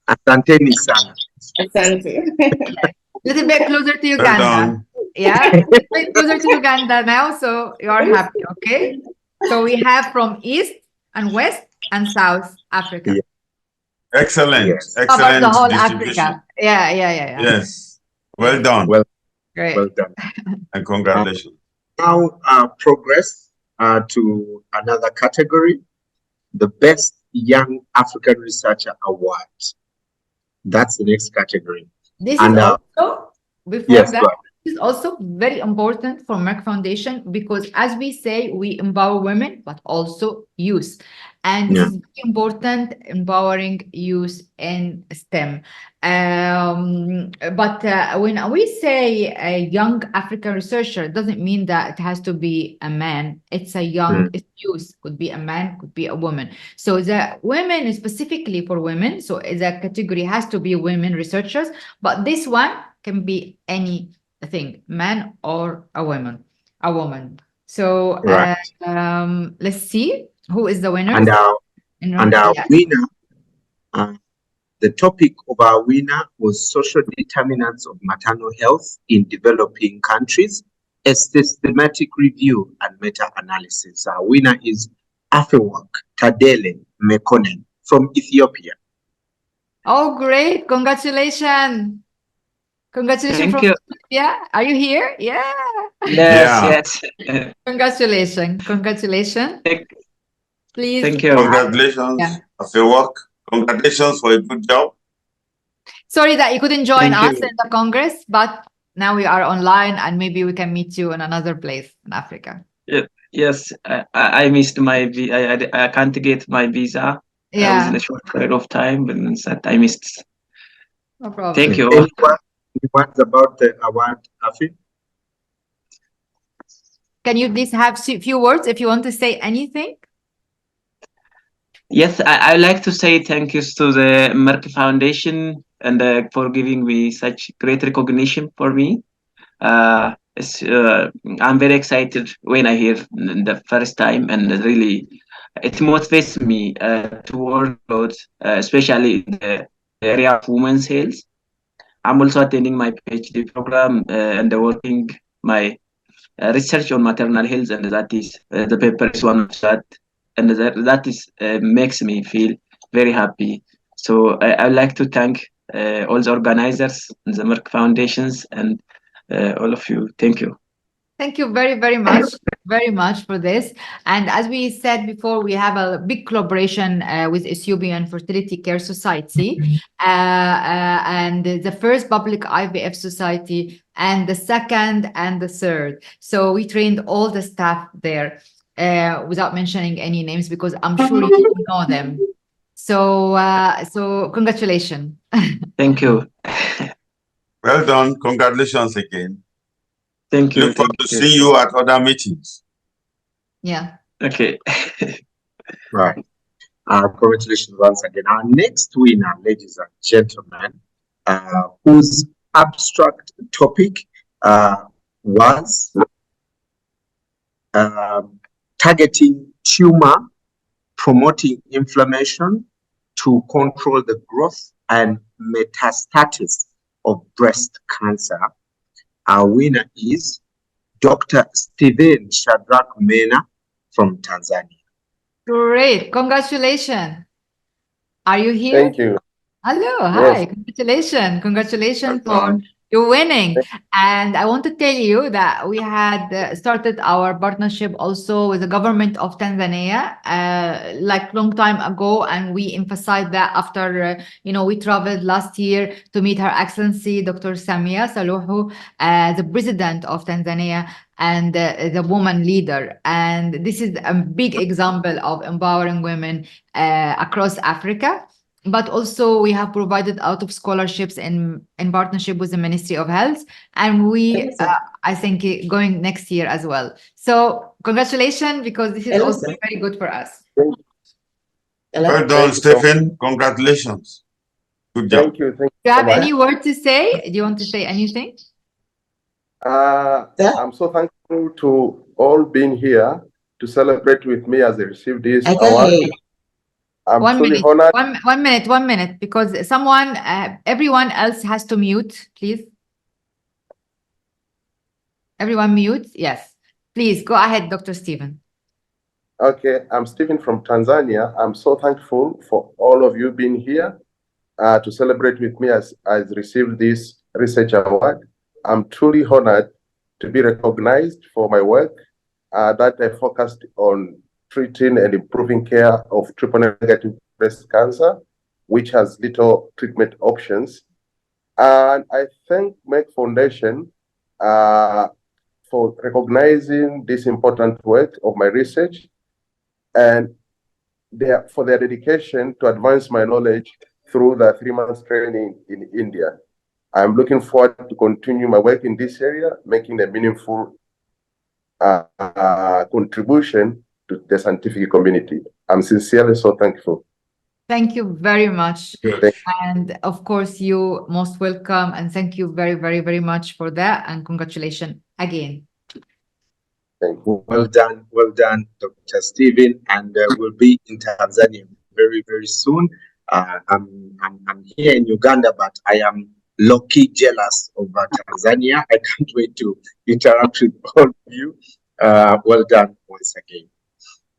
Asanteni sana. Asante. Little bit closer to Well Uganda. done. Yeah, a little bit closer to Uganda now, so you are happy, okay? So we have from East and West and South Africa. Yeah. Excellent. Yes. Covered the Excellent whole distribution. Africa. Yeah. Yes. Well done. Well Great. done. And congratulations. Now progress to another category, the Best Young African Researcher Award. That's the next category. This And, is also, before yes, that, go ahead. this is also very important for Merck Foundation because as we say, we empower women, but also youth. And this Yeah. is very important, empowering youth in STEM. But when we say a young African researcher, it doesn't mean that it has to be a man. It's a young it's youth, could be a man, could be a woman. So the women is specifically for women. So the category has to be women researchers, but this one can be anything, man or a woman. So Right. let's see who is the winner. And our winner, the topic of our winner was social determinants of maternal health in developing countries, a systematic review and meta-analysis. Our winner is Afewak Tadele Mekonnen from Ethiopia. Oh, great. Congratulations. Congratulations Thank from you. Ethiopia. Are you here? Yeah. Yes. Congratulations. Please. Thank you. Congratulations of your work. Congratulations for a good job. Sorry that you couldn't join Thank us you. in the Congress, but now we are online and maybe we can meet you in another place in Africa. Yes, I missed my I can't get my visa within a short period of time, but instead I missed. No problem. Thank you. Any words about the award, Afi? Can you please have a few words if you want to say anything? Yes, I like to say thank yous to the Merck Foundation and for giving me such great recognition for me. I'm very excited when I hear the first time, and really it motivates me to work out, especially in the area of women's health. I'm also attending my PhD program and working my research on maternal health, and that is the paper is one of that, and that is makes me feel very happy. So I would like to thank all the organizers, the Merck Foundations, and all of you. Thank you. Thank you very much for this. And as we said before, we have a big collaboration with Ethiopian Fertility Care Society, and the first public IVF society, and the second and the third. So we trained all the staff there without mentioning any names because I'm sure you know them. So congratulations. Thank you. Well done. Congratulations again. Thank you. Look forward to seeing you at other meetings. Yeah. Okay. Right. Congratulations once again. Our next winner, ladies and gentlemen, whose abstract topic was targeting tumor, promoting inflammation to control the growth and metastasis of breast cancer. Our winner is Dr. Steven Shadrack Mena from Tanzania. Great. Congratulations. Are you here? Thank you. Hello. Hi. Yes. Congratulations for your winning. And I want to tell you that we had started our partnership also with the government of Tanzania like long time ago. And we emphasized that after, we traveled last year to meet Her Excellency, Dr. Samia Suluhu, the president of Tanzania and the woman leader. And this is a big example of empowering women across Africa. But also we have provided out of scholarships in partnership with the Ministry of Health. And we, I think, going next year as well. So congratulations, because this is also very good for us. Well done, Stephen. Congratulations. Good job. Thank you. Do you have any word to say? Do you want to say anything? I'm so thankful to all being here to celebrate with me as they receive this I can award. hear you. I'm One truly minute, honored. one minute, because someone, everyone else has to mute, please. Everyone mute, yes. Please, go ahead, Dr. Stephen. Okay, I'm Stephen from Tanzania. I'm so thankful for all of you being here to celebrate with me as I received this research award. I'm truly honored to be recognized for my work that I focused on treating and improving care of triple-negative breast cancer, which has little treatment options. And I thank Merck Foundation for recognizing this important work of my research and for their dedication to advance my knowledge through the 3 months training in India. I'm looking forward to continue my work in this area, making a meaningful contribution to the scientific community. I'm sincerely so thankful. Thank you very much. Thank And of course, you most welcome. And thank you very, very, very much for that. And congratulations again. you. Well done, Dr. Stephen, and we'll be in Tanzania very, very soon. I'm here in Uganda, but I am low-key jealous of Tanzania. I can't wait to interact with all of you. Well done once again.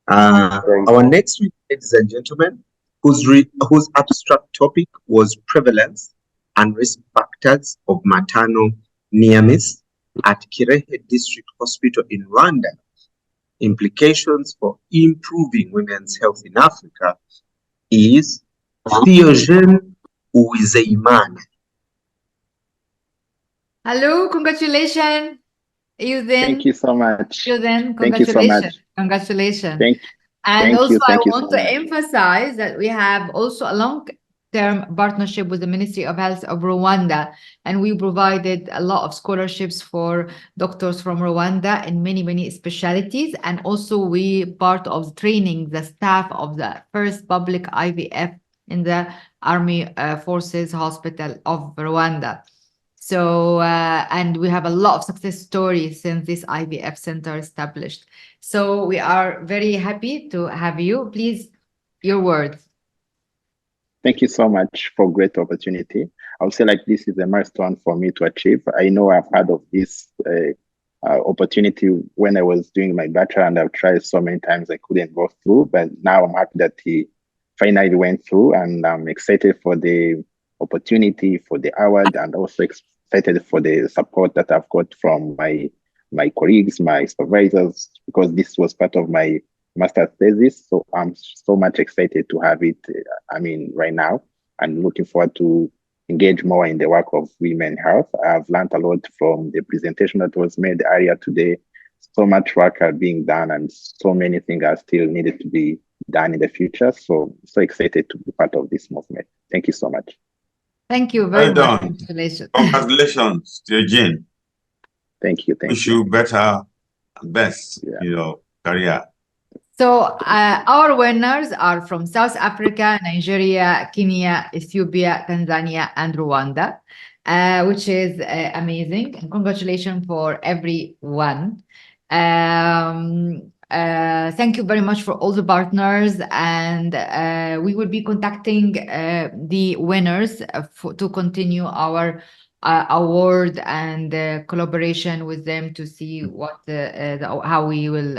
Our next week, ladies and gentlemen, whose abstract topic was prevalence and risk factors of maternal near miss at Kirehe District Hospital in Rwanda, implications for improving women's health in Africa, is Theogene Uwizeyimana. Hello, congratulations. You then. Thank you so much. You then, Thank you so much. Congratulations. Thank And you. also, I Thank you want so to much. emphasize that we have also a long-term partnership with the Ministry of Health of Rwanda, and we provided a lot of scholarships for doctors from Rwanda in many, many specialties. And also, we part of training the staff of the first public IVF in the Army Forces Hospital of Rwanda. So, and we have a lot of success stories since this IVF center established. So we are very happy to have you. Please, your words. Thank you so much for great opportunity. I would say like this is a milestone for me to achieve. I know I've heard of this opportunity when I was doing my bachelor, and I've tried so many times I couldn't go through, but now I'm happy that he finally went through, and I'm excited for the opportunity, for the award, and also excited for the support that I've got from my colleagues, my supervisors, because this was part of my master's thesis. So I'm so much excited to have it, right now, and looking forward to engage more in the work of women health. I've learned a lot from the presentation that was made earlier today. So much work are being done, and so many things are still needed to be done in the future. So excited to be part of this movement. Thank you so much. Thank you very Well done. much. Congratulations. Congratulations, Theogene. Thank you. Wish you better and best in your career. So our winners are from South Africa, Nigeria, Kenya, Ethiopia, Tanzania, and Rwanda, which is amazing. And congratulations for everyone. Thank you very much for all the partners, and we will be contacting the winners to continue our award and collaboration with them to see what how we will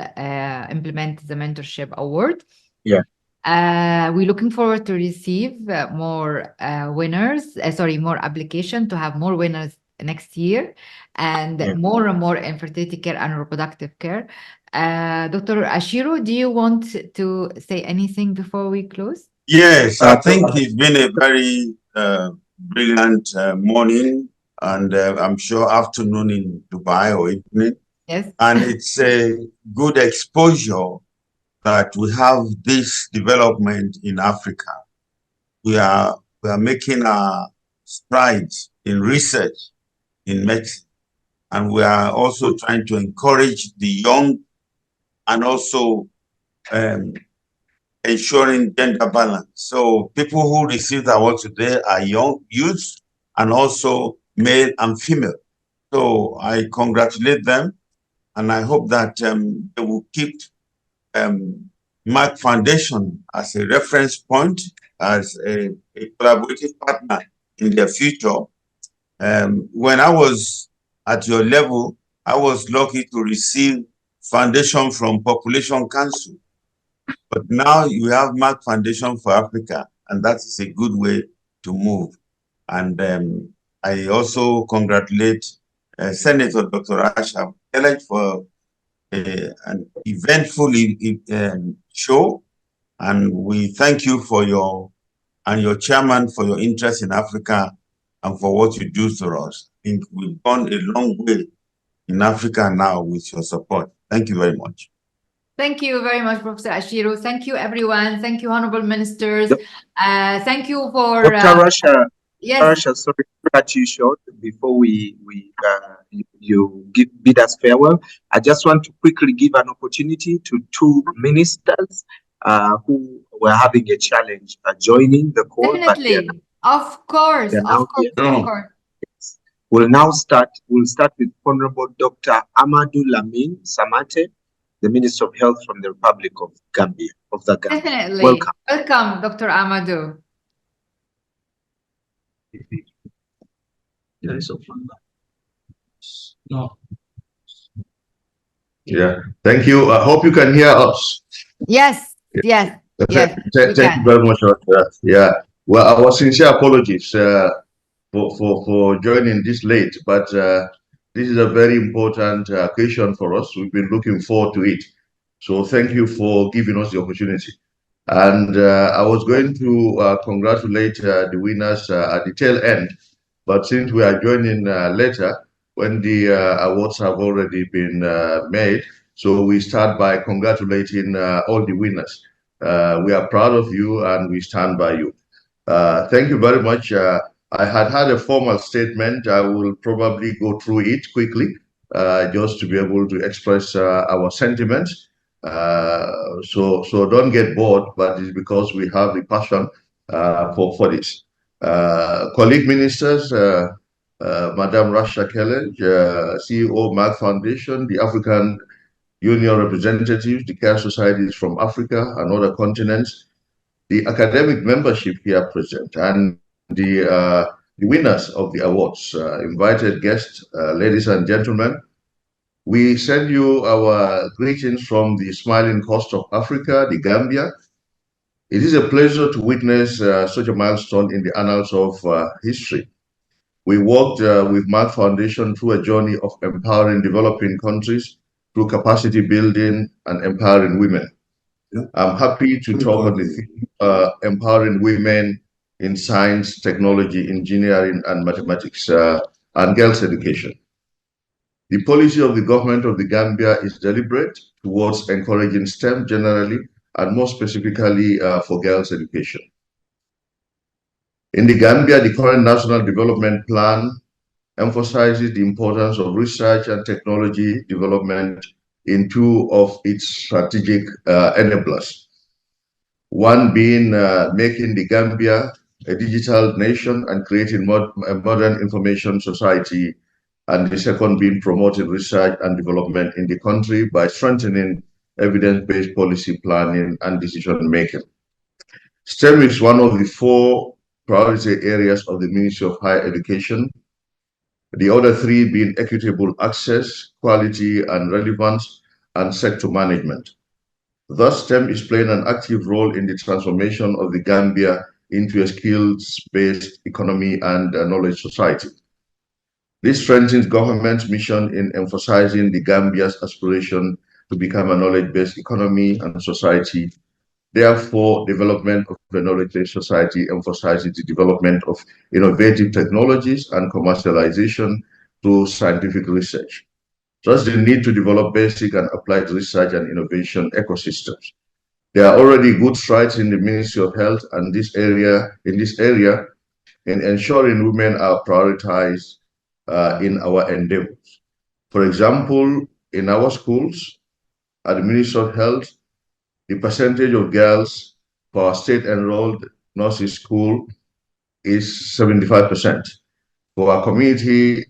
implement the mentorship award. Yeah. We're looking forward to receive more winners, more application, to have more winners next year, and more and more in fertility care and reproductive care. Dr. Ashiro, do you want to say anything before we close? Yes, I think it's been a very brilliant morning, and I'm sure afternoon in Dubai or evening. Yes. And it's a good exposure that we have this development in Africa. We are making strides in research in medicine, and we are also trying to encourage the young, and also ensuring gender balance. So people who receive the award today are young youths, and also male and female. So I congratulate them, and I hope that they will keep Merck Foundation as a reference point, as a collaborative partner in the future. When I was at your level, I was lucky to receive foundation from Population Council. But now you have Merck Foundation for Africa, and that is a good way to move. And I also congratulate Senator Dr. Rasha Kelej for an eventful show. And we thank you for your chairman for your interest in Africa and for what you do to us. I think we've gone a long way in Africa now with your support. Thank you very much. Thank you very much, Professor Ashiru. Thank you, everyone. Thank you, honorable ministers. Thank you for... Dr. Rasha, yes. Rasha, sorry to cut you short before you bid us farewell. I just want to quickly give an opportunity to two ministers who were having a challenge joining the call. Definitely, of course, of course. We'll start with Honorable Dr. Amadou Lamine Samate, the Minister of Health from the Republic of Gambia. Definitely. Welcome, Dr. Amadou. No. Yeah, thank you. I hope you can hear us. Yes, yes, yes. Thank you very much. Yeah, well, our sincere apologies for joining this late, but this is a very important occasion for us. We've been looking forward to it. So thank you for giving us the opportunity. And I was going to congratulate the winners at the tail end, but since we are joining later, when the awards have already been made, so we start by congratulating all the winners. We are proud of you and we stand by you. Thank you very much. I had a formal statement. I will probably go through it quickly, just to be able to express our sentiments. So don't get bored, but it's because we have the passion for this. Colleague ministers, Madam Rasha Kelej, CEO Merck Foundation, the African Union representatives, the care societies from Africa and other continents, the academic membership here present, and the winners of the awards, invited guests, ladies and gentlemen. We send you our greetings from the smiling coast of Africa, the Gambia. It is a pleasure to witness such a milestone in the annals of history. We worked with Merck Foundation through a journey of empowering developing countries through capacity building and empowering women. I'm happy to talk on the theme, empowering women in science, technology, engineering, and mathematics, and girls' education. The policy of the government of the Gambia is deliberate towards encouraging STEM generally, and more specifically for girls' education. In the Gambia, the current National Development Plan emphasizes the importance of research and technology development in two of its strategic enablers. One being making the Gambia a digital nation and creating a modern information society, and the second being promoting research and development in the country by strengthening evidence-based policy planning and decision-making. STEM is one of the 4 priority areas of the Ministry of Higher Education, the other 3 being equitable access, quality and relevance, and sector management. Thus, STEM is playing an active role in the transformation of the Gambia into a skills-based economy and a knowledge society. This strengthens government's mission in emphasizing the Gambia's aspiration to become a knowledge-based economy and society. Therefore, development of the knowledge-based society emphasizes the development of innovative technologies and commercialization through scientific research. Thus, the need to develop basic and applied research and innovation ecosystems. There are already good strides in the Ministry of Health and this area in ensuring women are prioritized in our endeavors. For example, in our schools, at the Ministry of Health, the percentage of girls for our state-enrolled nursing school is 75%. For our community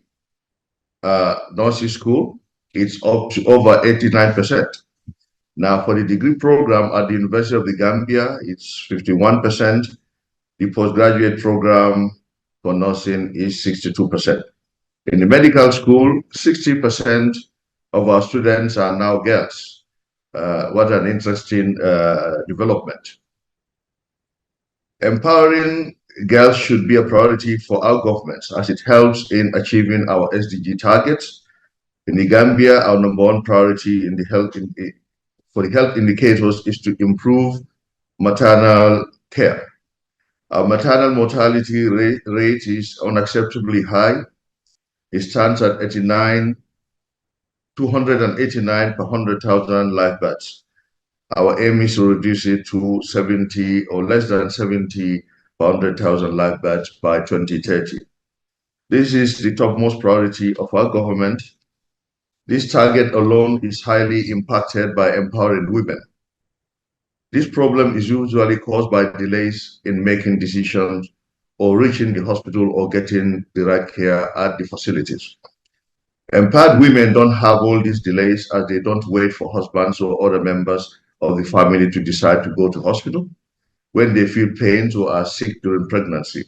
nursing school, it's up to over 89%. Now, for the degree program at the University of the Gambia, it's 51%. The postgraduate program for nursing is 62%. In the medical school, 60% of our students are now girls. What an interesting development. Empowering girls should be a priority for our governments as it helps in achieving our SDG targets. In the Gambia, our number one priority in the for the health indicators is to improve maternal care. Our maternal mortality rate is unacceptably high. It stands at 289 per 100,000 live births. Our aim is to reduce it to 70 or less than 70 per 100,000 live births by 2030. This is the topmost priority of our government. This target alone is highly impacted by empowering women. This problem is usually caused by delays in making decisions or reaching the hospital or getting the right care at the facilities. Empowered women don't have all these delays as they don't wait for husbands or other members of the family to decide to go to hospital when they feel pains or are sick during pregnancy.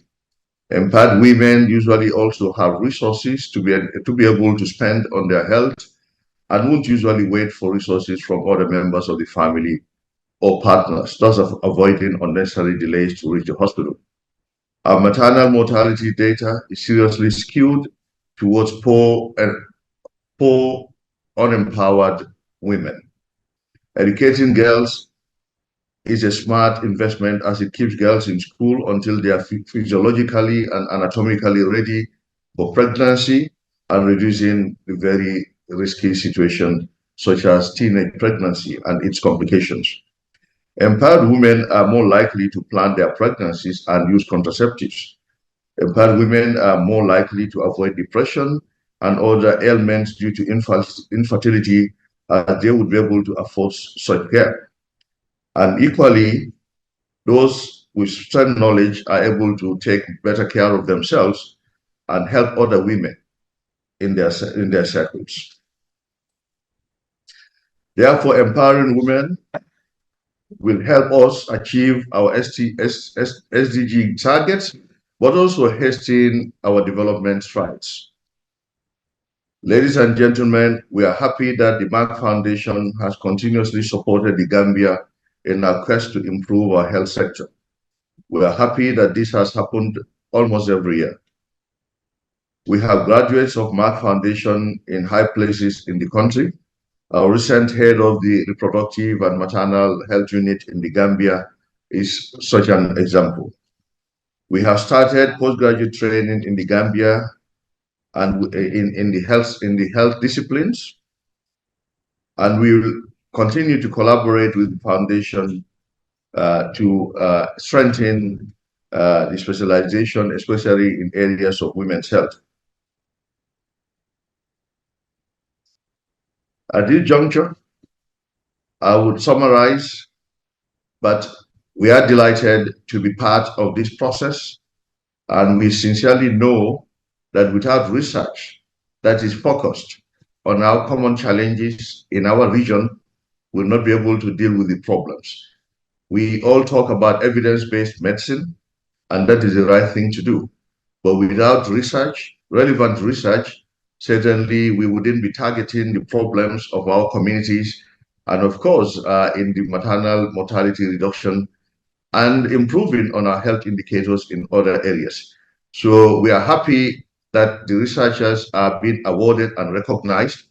Empowered women usually also have resources to be able to spend on their health and won't usually wait for resources from other members of the family or partners, thus avoiding unnecessary delays to reach the hospital. Our maternal mortality data is seriously skewed towards poor, unempowered women. Educating girls is a smart investment as it keeps girls in school until they are physiologically and anatomically ready for pregnancy and reducing the very risky situation such as teenage pregnancy and its complications. Empowered women are more likely to plan their pregnancies and use contraceptives. Empowered women are more likely to avoid depression and other ailments due to infertility, as they would be able to afford such care. And equally, those with certain knowledge are able to take better care of themselves and help other women in their circles. Therefore, empowering women will help us achieve our SDG targets, but also hasten our development strides. Ladies and gentlemen, we are happy that the Merck Foundation has continuously supported the Gambia in our quest to improve our health sector. We are happy that this has happened almost every year. We have graduates of Merck Foundation in high places in the country. Our recent head of the reproductive and maternal health unit in the Gambia is such an example. We have started postgraduate training in the Gambia and in the health disciplines, and we will continue to collaborate with the foundation to strengthen the specialization, especially in areas of women's health. At this juncture, I would summarize, but we are delighted to be part of this process, and we sincerely know that without research that is focused on our common challenges in our region, we'll not be able to deal with the problems. We all talk about evidence-based medicine, and that is the right thing to do. But without research, relevant research, certainly we wouldn't be targeting the problems of our communities, and of course, in the maternal mortality reduction and improving on our health indicators in other areas. So we are happy that the researchers are being awarded and recognized.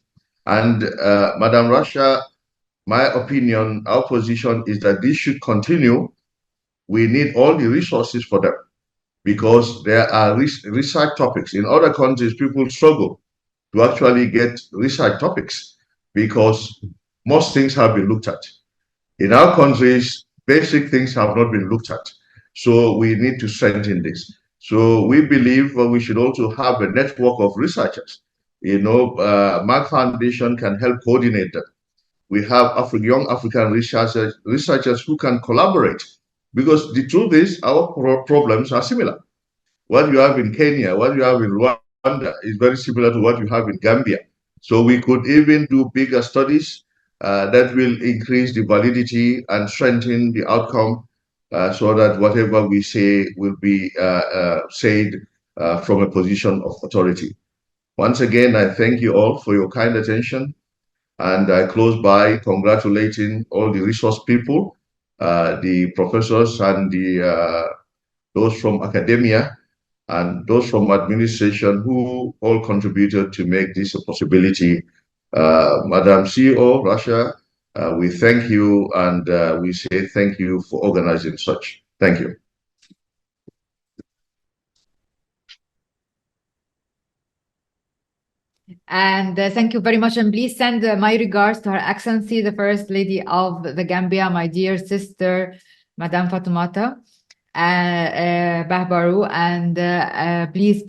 And Madam Rasha, my opinion, our position is that this should continue. We need all the resources for them because there are research topics. In other countries, people struggle to actually get research topics because most things have been looked at. In our countries, basic things have not been looked at. So we need to strengthen this. So we believe we should also have a network of researchers. You know, Merck Foundation can help coordinate that. We have young African researchers who can collaborate because the truth is our problems are similar. What you have in Kenya, what you have in Rwanda is very similar to what you have in Gambia. So we could even do bigger studies that will increase the validity and strengthen the outcome so that whatever we say will be said from a position of authority. Once again, I thank you all for your kind attention, and I close by congratulating all the resource people, the professors and those from academia and those from administration who all contributed to make this a possibility. Madam CEO, Rasha, we thank you, and we say thank you for organizing such. Thank you. And thank you very much. And please send my regards to Her Excellency, the First Lady of the Gambia, my dear sister, Madame Fatoumata Bahbaru. And please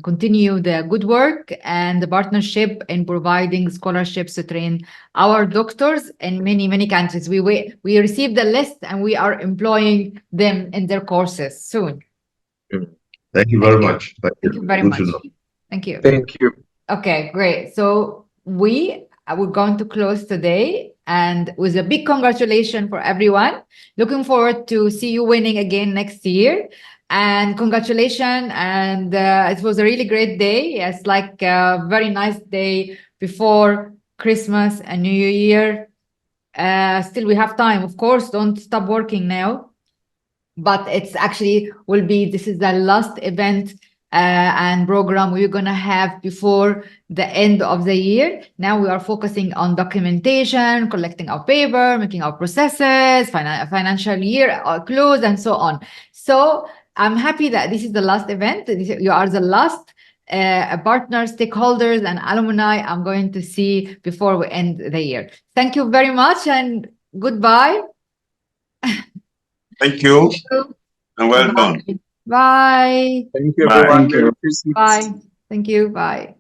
continue the good work and the partnership in providing scholarships to train our doctors in many countries. We received the list and we are employing them in their courses soon. Thank you very much. Thank you very much. Thank you. Thank you. Okay, great. So we're going to close today, and with a big congratulations for everyone. Looking forward to see you winning again next year. And congratulations. And it was a really great day. It's like a very nice day before Christmas and New Year. Still, we have time. Of course, don't stop working now. But it's actually this is the last event and program we're going to have before the end of the year. Now we are focusing on documentation, collecting our paper, making our processes, financial year close, and so on. So I'm happy that this is the last event. You are the last partners, stakeholders, and alumni I'm going to see before we end the year. Thank you very much, and goodbye. Thank you. And well done. Bye. Thank you, everyone. Thank you. Merry Christmas. Bye. Thank you. Bye.